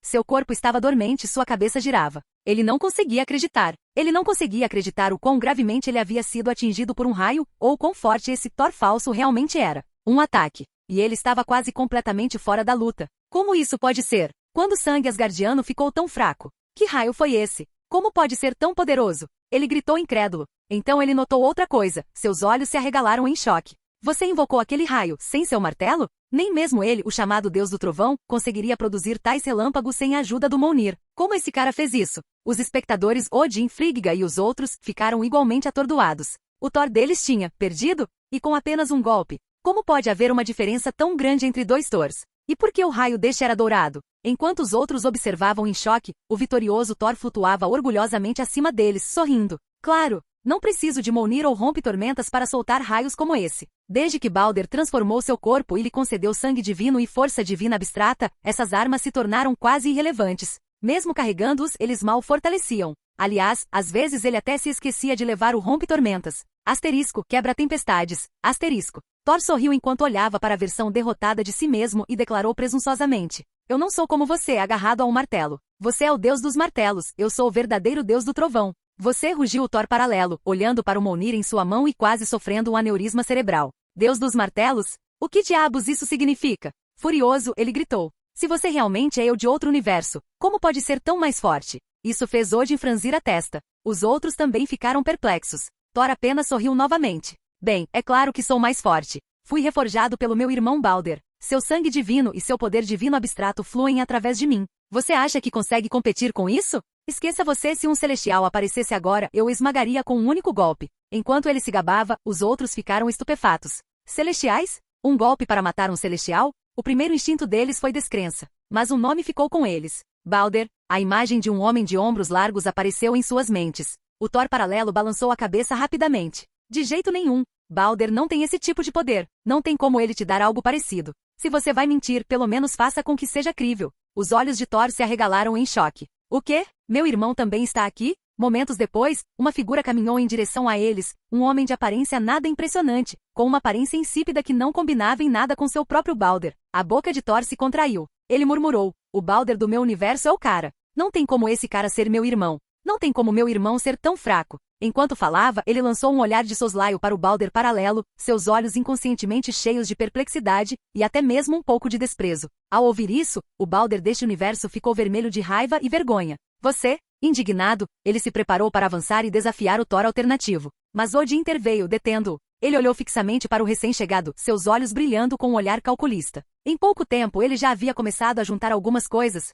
Seu corpo estava dormente e sua cabeça girava. Ele não conseguia acreditar. Ele não conseguia acreditar o quão gravemente ele havia sido atingido por um raio, ou quão forte esse Thor falso realmente era. Um ataque. E ele estava quase completamente fora da luta. Como isso pode ser? Quando o sangue asgardiano ficou tão fraco? Que raio foi esse? Como pode ser tão poderoso? Ele gritou incrédulo. Então ele notou outra coisa. Seus olhos se arregalaram em choque. Você invocou aquele raio, sem seu martelo? Nem mesmo ele, o chamado Deus do Trovão, conseguiria produzir tais relâmpagos sem a ajuda do Mjolnir. Como esse cara fez isso? Os espectadores Odin, Frigga e os outros ficaram igualmente atordoados. O Thor deles tinha perdido? E com apenas um golpe. Como pode haver uma diferença tão grande entre dois Thors? E por que o raio deste era dourado? Enquanto os outros observavam em choque, o vitorioso Thor flutuava orgulhosamente acima deles, sorrindo. Claro! Não preciso de Mjolnir ou rompe-tormentas para soltar raios como esse. Desde que Balder transformou seu corpo e lhe concedeu sangue divino e força divina abstrata, essas armas se tornaram quase irrelevantes. Mesmo carregando-os, eles mal fortaleciam. Aliás, às vezes ele até se esquecia de levar o rompe-tormentas. Asterisco, quebra-tempestades. Asterisco. Thor sorriu enquanto olhava para a versão derrotada de si mesmo e declarou presunçosamente. Eu não sou como você, agarrado a um martelo. Você é o deus dos martelos, eu sou o verdadeiro deus do trovão. Você, rugiu o Thor paralelo, olhando para o Mjolnir em sua mão e quase sofrendo um aneurisma cerebral. Deus dos martelos? O que diabos isso significa? Furioso, ele gritou. Se você realmente é eu de outro universo, como pode ser tão mais forte? Isso fez Odin franzir a testa. Os outros também ficaram perplexos. Thor apenas sorriu novamente. Bem, é claro que sou mais forte. Fui reforjado pelo meu irmão Balder. Seu sangue divino e seu poder divino abstrato fluem através de mim. Você acha que consegue competir com isso? Esqueça você, se um celestial aparecesse agora, eu o esmagaria com um único golpe. Enquanto ele se gabava, os outros ficaram estupefatos. Celestiais? Um golpe para matar um celestial? O primeiro instinto deles foi descrença. Mas um nome ficou com eles. Balder. A imagem de um homem de ombros largos apareceu em suas mentes. O Thor paralelo balançou a cabeça rapidamente. De jeito nenhum. Balder não tem esse tipo de poder. Não tem como ele te dar algo parecido. Se você vai mentir, pelo menos faça com que seja crível. Os olhos de Thor se arregalaram em choque. O quê? Meu irmão também está aqui? Momentos depois, uma figura caminhou em direção a eles, um homem de aparência nada impressionante, com uma aparência insípida que não combinava em nada com seu próprio Balder. A boca de Thor se contraiu. Ele murmurou, o Balder do meu universo é o cara. Não tem como esse cara ser meu irmão. Não tem como meu irmão ser tão fraco. Enquanto falava, ele lançou um olhar de soslaio para o Balder paralelo, seus olhos inconscientemente cheios de perplexidade, e até mesmo um pouco de desprezo. Ao ouvir isso, o Balder deste universo ficou vermelho de raiva e vergonha. Você? Indignado, ele se preparou para avançar e desafiar o Thor alternativo. Mas Odin interveio, detendo-o. Ele olhou fixamente para o recém-chegado, seus olhos brilhando com um olhar calculista. Em pouco tempo ele já havia começado a juntar algumas coisas.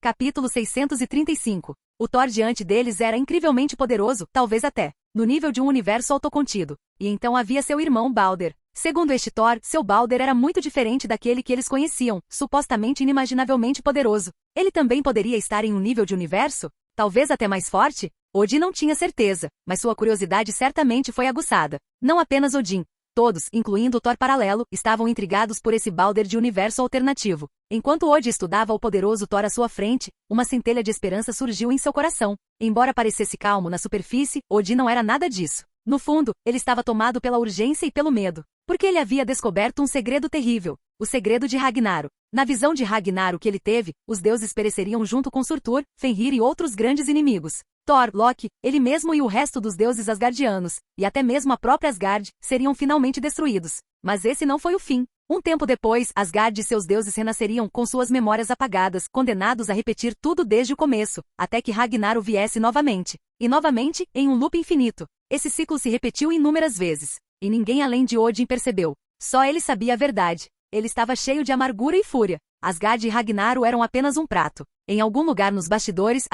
Capítulo 635. O Thor diante deles era incrivelmente poderoso, talvez até no nível de um universo autocontido. E então havia seu irmão Balder. Segundo este Thor, seu Balder era muito diferente daquele que eles conheciam, supostamente inimaginavelmente poderoso. Ele também poderia estar em um nível de universo? Talvez até mais forte? Odin não tinha certeza, mas sua curiosidade certamente foi aguçada. Não apenas Odin. Todos, incluindo o Thor paralelo, estavam intrigados por esse Balder de universo alternativo. Enquanto Odin estudava o poderoso Thor à sua frente, uma centelha de esperança surgiu em seu coração. Embora parecesse calmo na superfície, Odin não era nada disso. No fundo, ele estava tomado pela urgência e pelo medo, porque ele havia descoberto um segredo terrível, o segredo de Ragnaro. Na visão de Ragnaro que ele teve, os deuses pereceriam junto com Surtur, Fenrir e outros grandes inimigos. Thor, Loki, ele mesmo e o resto dos deuses asgardianos, e até mesmo a própria Asgard, seriam finalmente destruídos. Mas esse não foi o fim. Um tempo depois, Asgard e seus deuses renasceriam com suas memórias apagadas, condenados a repetir tudo desde o começo, até que Ragnaro viesse novamente. E novamente, em um loop infinito. Esse ciclo se repetiu inúmeras vezes. E ninguém além de Odin percebeu. Só ele sabia a verdade. Ele estava cheio de amargura e fúria. Asgard e Ragnaro eram apenas um prato. Em algum lugar nos bastidores,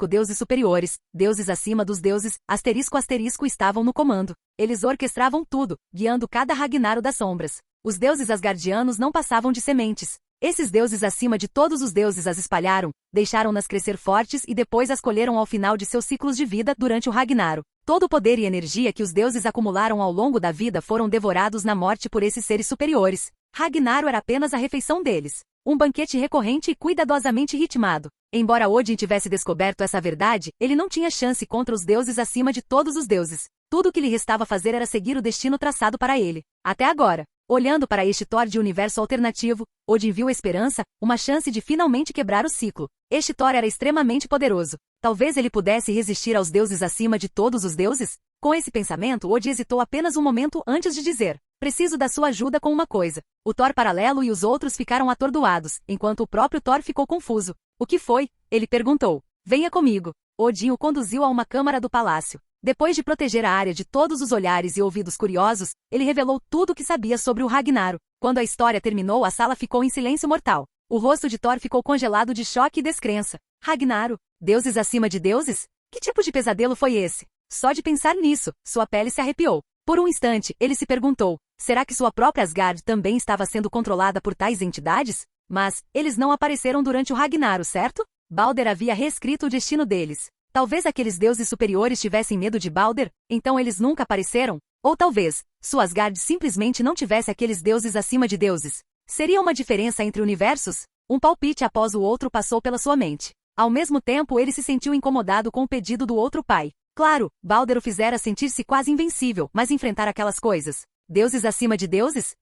deuses superiores, deuses acima dos deuses, estavam no comando. Eles orquestravam tudo, guiando cada Ragnaro das sombras. Os deuses asgardianos não passavam de sementes. Esses deuses acima de todos os deuses as espalharam, deixaram-nas crescer fortes e depois as colheram ao final de seus ciclos de vida durante o Ragnaro. Todo o poder e energia que os deuses acumularam ao longo da vida foram devorados na morte por esses seres superiores. Ragnaro era apenas a refeição deles. Um banquete recorrente e cuidadosamente ritmado. Embora Odin tivesse descoberto essa verdade, ele não tinha chance contra os deuses acima de todos os deuses. Tudo o que lhe restava fazer era seguir o destino traçado para ele. Até agora. Olhando para este Thor de universo alternativo, Odin viu esperança, uma chance de finalmente quebrar o ciclo. Este Thor era extremamente poderoso. Talvez ele pudesse resistir aos deuses acima de todos os deuses? Com esse pensamento, Odin hesitou apenas um momento antes de dizer: preciso da sua ajuda com uma coisa. O Thor paralelo e os outros ficaram atordoados, enquanto o próprio Thor ficou confuso. O que foi? Ele perguntou. Venha comigo. Odin o conduziu a uma câmara do palácio. Depois de proteger a área de todos os olhares e ouvidos curiosos, ele revelou tudo o que sabia sobre o Ragnaro. Quando a história terminou, a sala ficou em silêncio mortal. O rosto de Thor ficou congelado de choque e descrença. Ragnaro? Deuses acima de deuses? Que tipo de pesadelo foi esse? Só de pensar nisso, sua pele se arrepiou. Por um instante, ele se perguntou, será que sua própria Asgard também estava sendo controlada por tais entidades? Mas, eles não apareceram durante o Ragnaro, certo? Balder havia reescrito o destino deles. Talvez aqueles deuses superiores tivessem medo de Balder, então eles nunca apareceram? Ou talvez, sua Asgard simplesmente não tivesse aqueles deuses acima de deuses. Seria uma diferença entre universos? Um palpite após o outro passou pela sua mente. Ao mesmo tempo, ele se sentiu incomodado com o pedido do outro pai. Claro, Balder o fizera sentir-se quase invencível, mas enfrentar aquelas coisas. Deuses acima de deuses?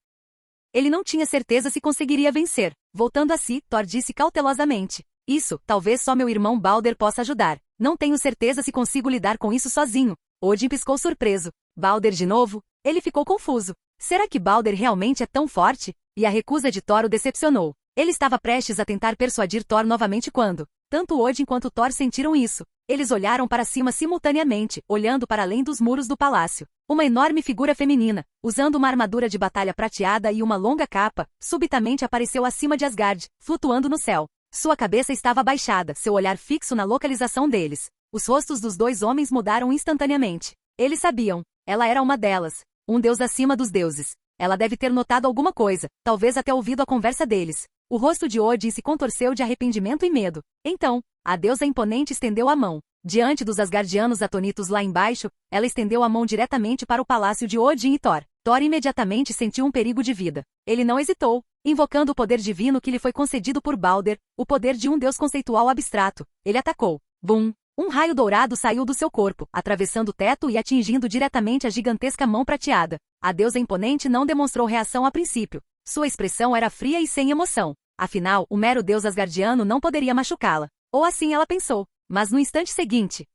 Ele não tinha certeza se conseguiria vencer. Voltando a si, Thor disse cautelosamente. Isso, talvez só meu irmão Balder possa ajudar. Não tenho certeza se consigo lidar com isso sozinho. Odin piscou surpreso. Balder de novo? Ele ficou confuso. Será que Balder realmente é tão forte? E a recusa de Thor o decepcionou. Ele estava prestes a tentar persuadir Thor novamente quando tanto Odin quanto Thor sentiram isso. Eles olharam para cima simultaneamente, olhando para além dos muros do palácio. Uma enorme figura feminina, usando uma armadura de batalha prateada e uma longa capa, subitamente apareceu acima de Asgard, flutuando no céu. Sua cabeça estava abaixada, seu olhar fixo na localização deles. Os rostos dos dois homens mudaram instantaneamente. Eles sabiam. Ela era uma delas. Um deus acima dos deuses. Ela deve ter notado alguma coisa, talvez até ouvido a conversa deles. O rosto de Odin se contorceu de arrependimento e medo. Então, a deusa imponente estendeu a mão. Diante dos asgardianos atonitos lá embaixo, ela estendeu a mão diretamente para o palácio de Odin e Thor. Thor imediatamente sentiu um perigo de vida. Ele não hesitou, invocando o poder divino que lhe foi concedido por Balder, o poder de um deus conceitual abstrato. Ele atacou. Bum! Um raio dourado saiu do seu corpo, atravessando o teto e atingindo diretamente a gigantesca mão prateada. A deusa imponente não demonstrou reação a princípio. Sua expressão era fria e sem emoção. Afinal, o mero deus asgardiano não poderia machucá-la. Ou assim ela pensou. Mas no instante seguinte,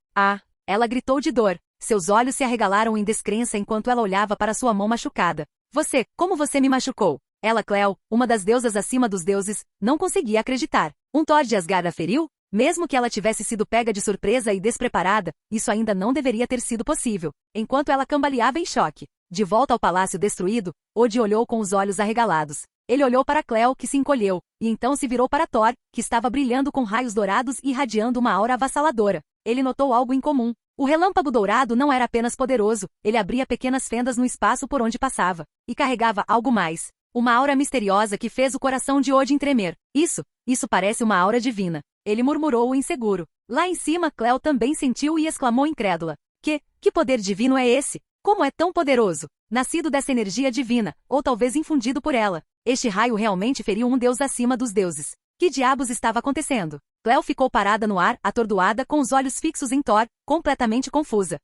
ela gritou de dor. Seus olhos se arregalaram em descrença enquanto ela olhava para sua mão machucada. Como você me machucou? Ela, Cleo, uma das deusas acima dos deuses, não conseguia acreditar. Um Thor de Asgard a feriu? Mesmo que ela tivesse sido pega de surpresa e despreparada, isso ainda não deveria ter sido possível. Enquanto ela cambaleava em choque. De volta ao palácio destruído, Odin olhou com os olhos arregalados. Ele olhou para Cleo, que se encolheu, e então se virou para Thor, que estava brilhando com raios dourados e irradiando uma aura avassaladora. Ele notou algo incomum. O relâmpago dourado não era apenas poderoso, ele abria pequenas fendas no espaço por onde passava, e carregava algo mais. Uma aura misteriosa que fez o coração de Odin tremer. Isso parece uma aura divina. Ele murmurou inseguro. Lá em cima, Cleo também sentiu e exclamou incrédula. Que poder divino é esse? Como é tão poderoso? Nascido dessa energia divina, ou talvez infundido por ela. Este raio realmente feriu um deus acima dos deuses. Que diabos estava acontecendo? Cleo ficou parada no ar, atordoada, com os olhos fixos em Thor, completamente confusa.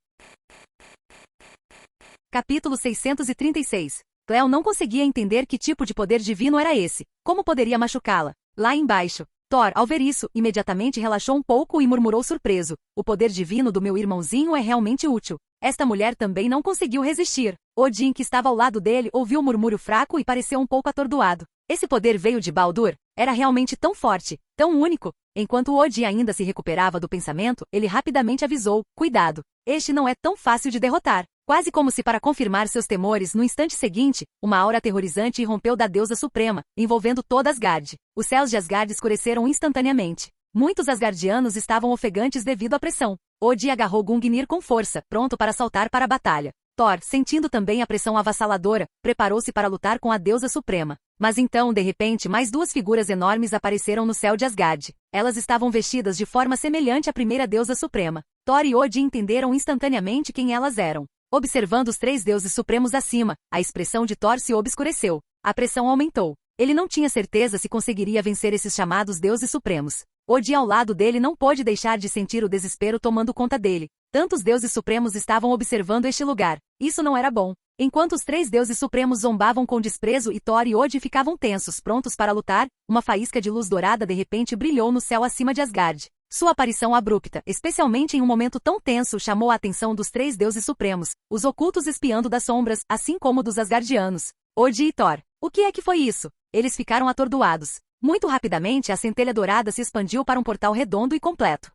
Capítulo 636. Cleo não conseguia entender que tipo de poder divino era esse. Como poderia machucá-la? Lá embaixo. Thor, ao ver isso, imediatamente relaxou um pouco e murmurou surpreso. O poder divino do meu irmãozinho é realmente útil. Esta mulher também não conseguiu resistir. Odin, que estava ao lado dele, ouviu o murmúrio fraco e pareceu um pouco atordoado. Esse poder veio de Baldur? Era realmente tão forte, tão único. Enquanto Odin ainda se recuperava do pensamento, ele rapidamente avisou: cuidado, este não é tão fácil de derrotar. Quase como se para confirmar seus temores, no instante seguinte, uma aura aterrorizante irrompeu da deusa suprema, envolvendo toda Asgard. Os céus de Asgard escureceram instantaneamente. Muitos asgardianos estavam ofegantes devido à pressão. Odin agarrou Gungnir com força, pronto para saltar para a batalha. Thor, sentindo também a pressão avassaladora, preparou-se para lutar com a deusa suprema. Mas então, de repente, mais duas figuras enormes apareceram no céu de Asgard. Elas estavam vestidas de forma semelhante à primeira deusa suprema. Thor e Odin entenderam instantaneamente quem elas eram. Observando os três deuses supremos acima, a expressão de Thor se obscureceu. A pressão aumentou. Ele não tinha certeza se conseguiria vencer esses chamados deuses supremos. Odin ao lado dele não pôde deixar de sentir o desespero tomando conta dele. Tantos deuses supremos estavam observando este lugar. Isso não era bom. Enquanto os três deuses supremos zombavam com desprezo e Thor e Odin ficavam tensos, prontos para lutar, uma faísca de luz dourada de repente brilhou no céu acima de Asgard. Sua aparição abrupta, especialmente em um momento tão tenso, chamou a atenção dos três deuses supremos, os ocultos espiando das sombras, assim como dos asgardianos. Odin e Thor. O que é que foi isso? Eles ficaram atordoados. Muito rapidamente, a centelha dourada se expandiu para um portal redondo e completo.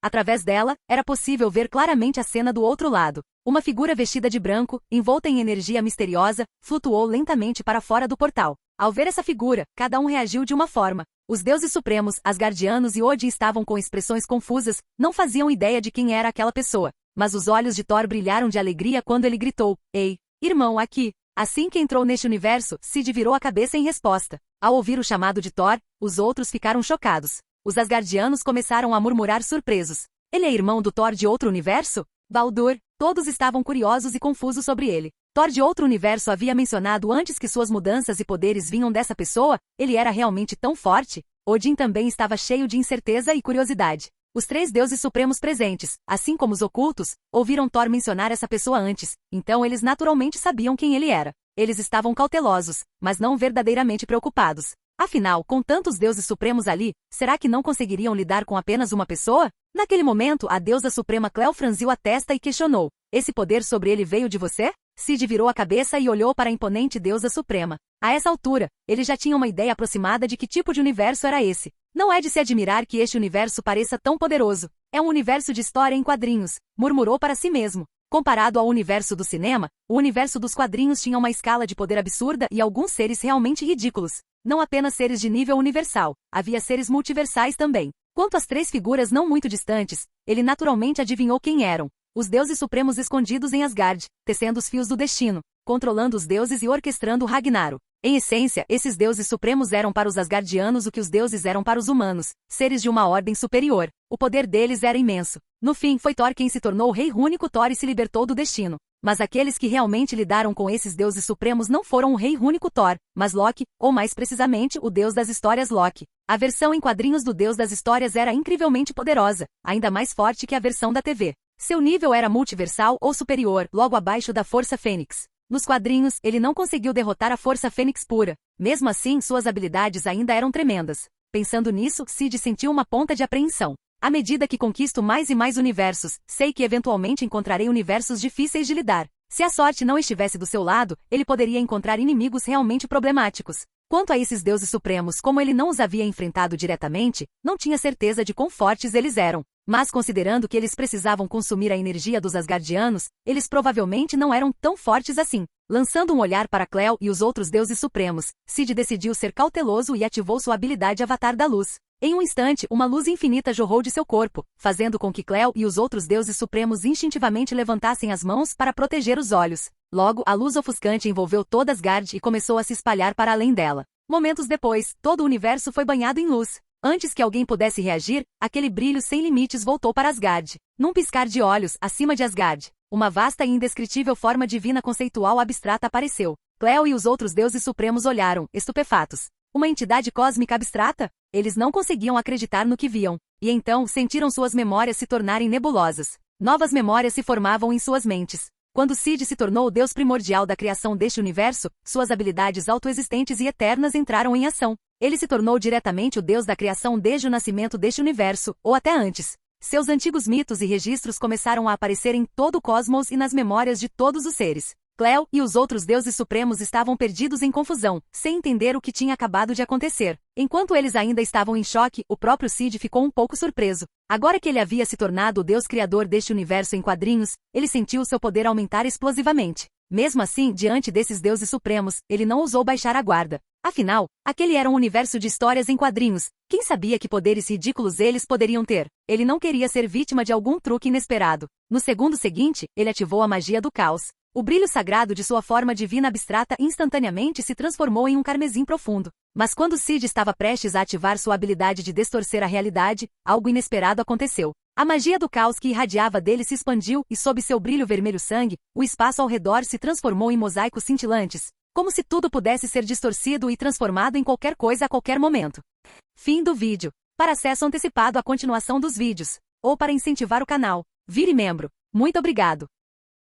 Através dela, era possível ver claramente a cena do outro lado. Uma figura vestida de branco, envolta em energia misteriosa, flutuou lentamente para fora do portal. Ao ver essa figura, cada um reagiu de uma forma. Os deuses supremos, asgardianos e Odin estavam com expressões confusas, não faziam ideia de quem era aquela pessoa. Mas os olhos de Thor brilharam de alegria quando ele gritou: Ei, irmão, aqui! Assim que entrou neste universo, Sif virou a cabeça em resposta. Ao ouvir o chamado de Thor, os outros ficaram chocados. Os asgardianos começaram a murmurar surpresos. Ele é irmão do Thor de outro universo? Baldur? Todos estavam curiosos e confusos sobre ele. Thor de outro universo havia mencionado antes que suas mudanças e poderes vinham dessa pessoa? Ele era realmente tão forte? Odin também estava cheio de incerteza e curiosidade. Os três deuses supremos presentes, assim como os ocultos, ouviram Thor mencionar essa pessoa antes, então eles naturalmente sabiam quem ele era. Eles estavam cautelosos, mas não verdadeiramente preocupados. Afinal, com tantos deuses supremos ali, será que não conseguiriam lidar com apenas uma pessoa? Naquele momento, a deusa suprema Cleo franziu a testa e questionou: esse poder sobre ele veio de você? Sif virou a cabeça e olhou para a imponente deusa suprema. A essa altura, ele já tinha uma ideia aproximada de que tipo de universo era esse. Não é de se admirar que este universo pareça tão poderoso. É um universo de história em quadrinhos, murmurou para si mesmo. Comparado ao universo do cinema, o universo dos quadrinhos tinha uma escala de poder absurda e alguns seres realmente ridículos. Não apenas seres de nível universal, havia seres multiversais também. Quanto às três figuras não muito distantes, ele naturalmente adivinhou quem eram. Os deuses supremos escondidos em Asgard, tecendo os fios do destino, controlando os deuses e orquestrando o Ragnarok. Em essência, esses deuses supremos eram para os asgardianos o que os deuses eram para os humanos, seres de uma ordem superior. O poder deles era imenso. No fim, foi Thor quem se tornou o rei único Thor e se libertou do destino. Mas aqueles que realmente lidaram com esses deuses supremos não foram o rei único Thor, mas Loki, ou mais precisamente, o deus das histórias Loki. A versão em quadrinhos do deus das histórias era incrivelmente poderosa, ainda mais forte que a versão da TV. Seu nível era multiversal ou superior, logo abaixo da Força Fênix. Nos quadrinhos, ele não conseguiu derrotar a Força Fênix pura. Mesmo assim, suas habilidades ainda eram tremendas. Pensando nisso, Sid sentiu uma ponta de apreensão. À medida que conquisto mais e mais universos, sei que eventualmente encontrarei universos difíceis de lidar. Se a sorte não estivesse do seu lado, ele poderia encontrar inimigos realmente problemáticos. Quanto a esses deuses supremos, como ele não os havia enfrentado diretamente, não tinha certeza de quão fortes eles eram. Mas considerando que eles precisavam consumir a energia dos asgardianos, eles provavelmente não eram tão fortes assim. Lançando um olhar para Cleo e os outros deuses supremos, Sid decidiu ser cauteloso e ativou sua habilidade Avatar da Luz. Em um instante, uma luz infinita jorrou de seu corpo, fazendo com que Cleo e os outros deuses supremos instintivamente levantassem as mãos para proteger os olhos. Logo, a luz ofuscante envolveu toda Asgard e começou a se espalhar para além dela. Momentos depois, todo o universo foi banhado em luz. Antes que alguém pudesse reagir, aquele brilho sem limites voltou para Asgard. Num piscar de olhos, acima de Asgard, uma vasta e indescritível forma divina conceitual abstrata apareceu. Cleo e os outros deuses supremos olharam, estupefatos. Uma entidade cósmica abstrata? Eles não conseguiam acreditar no que viam. E então, sentiram suas memórias se tornarem nebulosas. Novas memórias se formavam em suas mentes. Quando Sid se tornou o Deus primordial da criação deste universo, suas habilidades autoexistentes e eternas entraram em ação. Ele se tornou diretamente o Deus da criação desde o nascimento deste universo, ou até antes. Seus antigos mitos e registros começaram a aparecer em todo o cosmos e nas memórias de todos os seres. Cleo e os outros deuses supremos estavam perdidos em confusão, sem entender o que tinha acabado de acontecer. Enquanto eles ainda estavam em choque, o próprio Sid ficou um pouco surpreso. Agora que ele havia se tornado o Deus criador deste universo em quadrinhos, ele sentiu seu poder aumentar explosivamente. Mesmo assim, diante desses deuses supremos, ele não ousou baixar a guarda. Afinal, aquele era um universo de histórias em quadrinhos. Quem sabia que poderes ridículos eles poderiam ter? Ele não queria ser vítima de algum truque inesperado. No segundo seguinte, ele ativou a magia do caos. O brilho sagrado de sua forma divina abstrata instantaneamente se transformou em um carmesim profundo. Mas quando Sid estava prestes a ativar sua habilidade de distorcer a realidade, algo inesperado aconteceu. A magia do caos que irradiava dele se expandiu e, sob seu brilho vermelho sangue, o espaço ao redor se transformou em mosaicos cintilantes, como se tudo pudesse ser distorcido e transformado em qualquer coisa a qualquer momento. Fim do vídeo. Para acesso antecipado à continuação dos vídeos, ou para incentivar o canal, vire membro. Muito obrigado.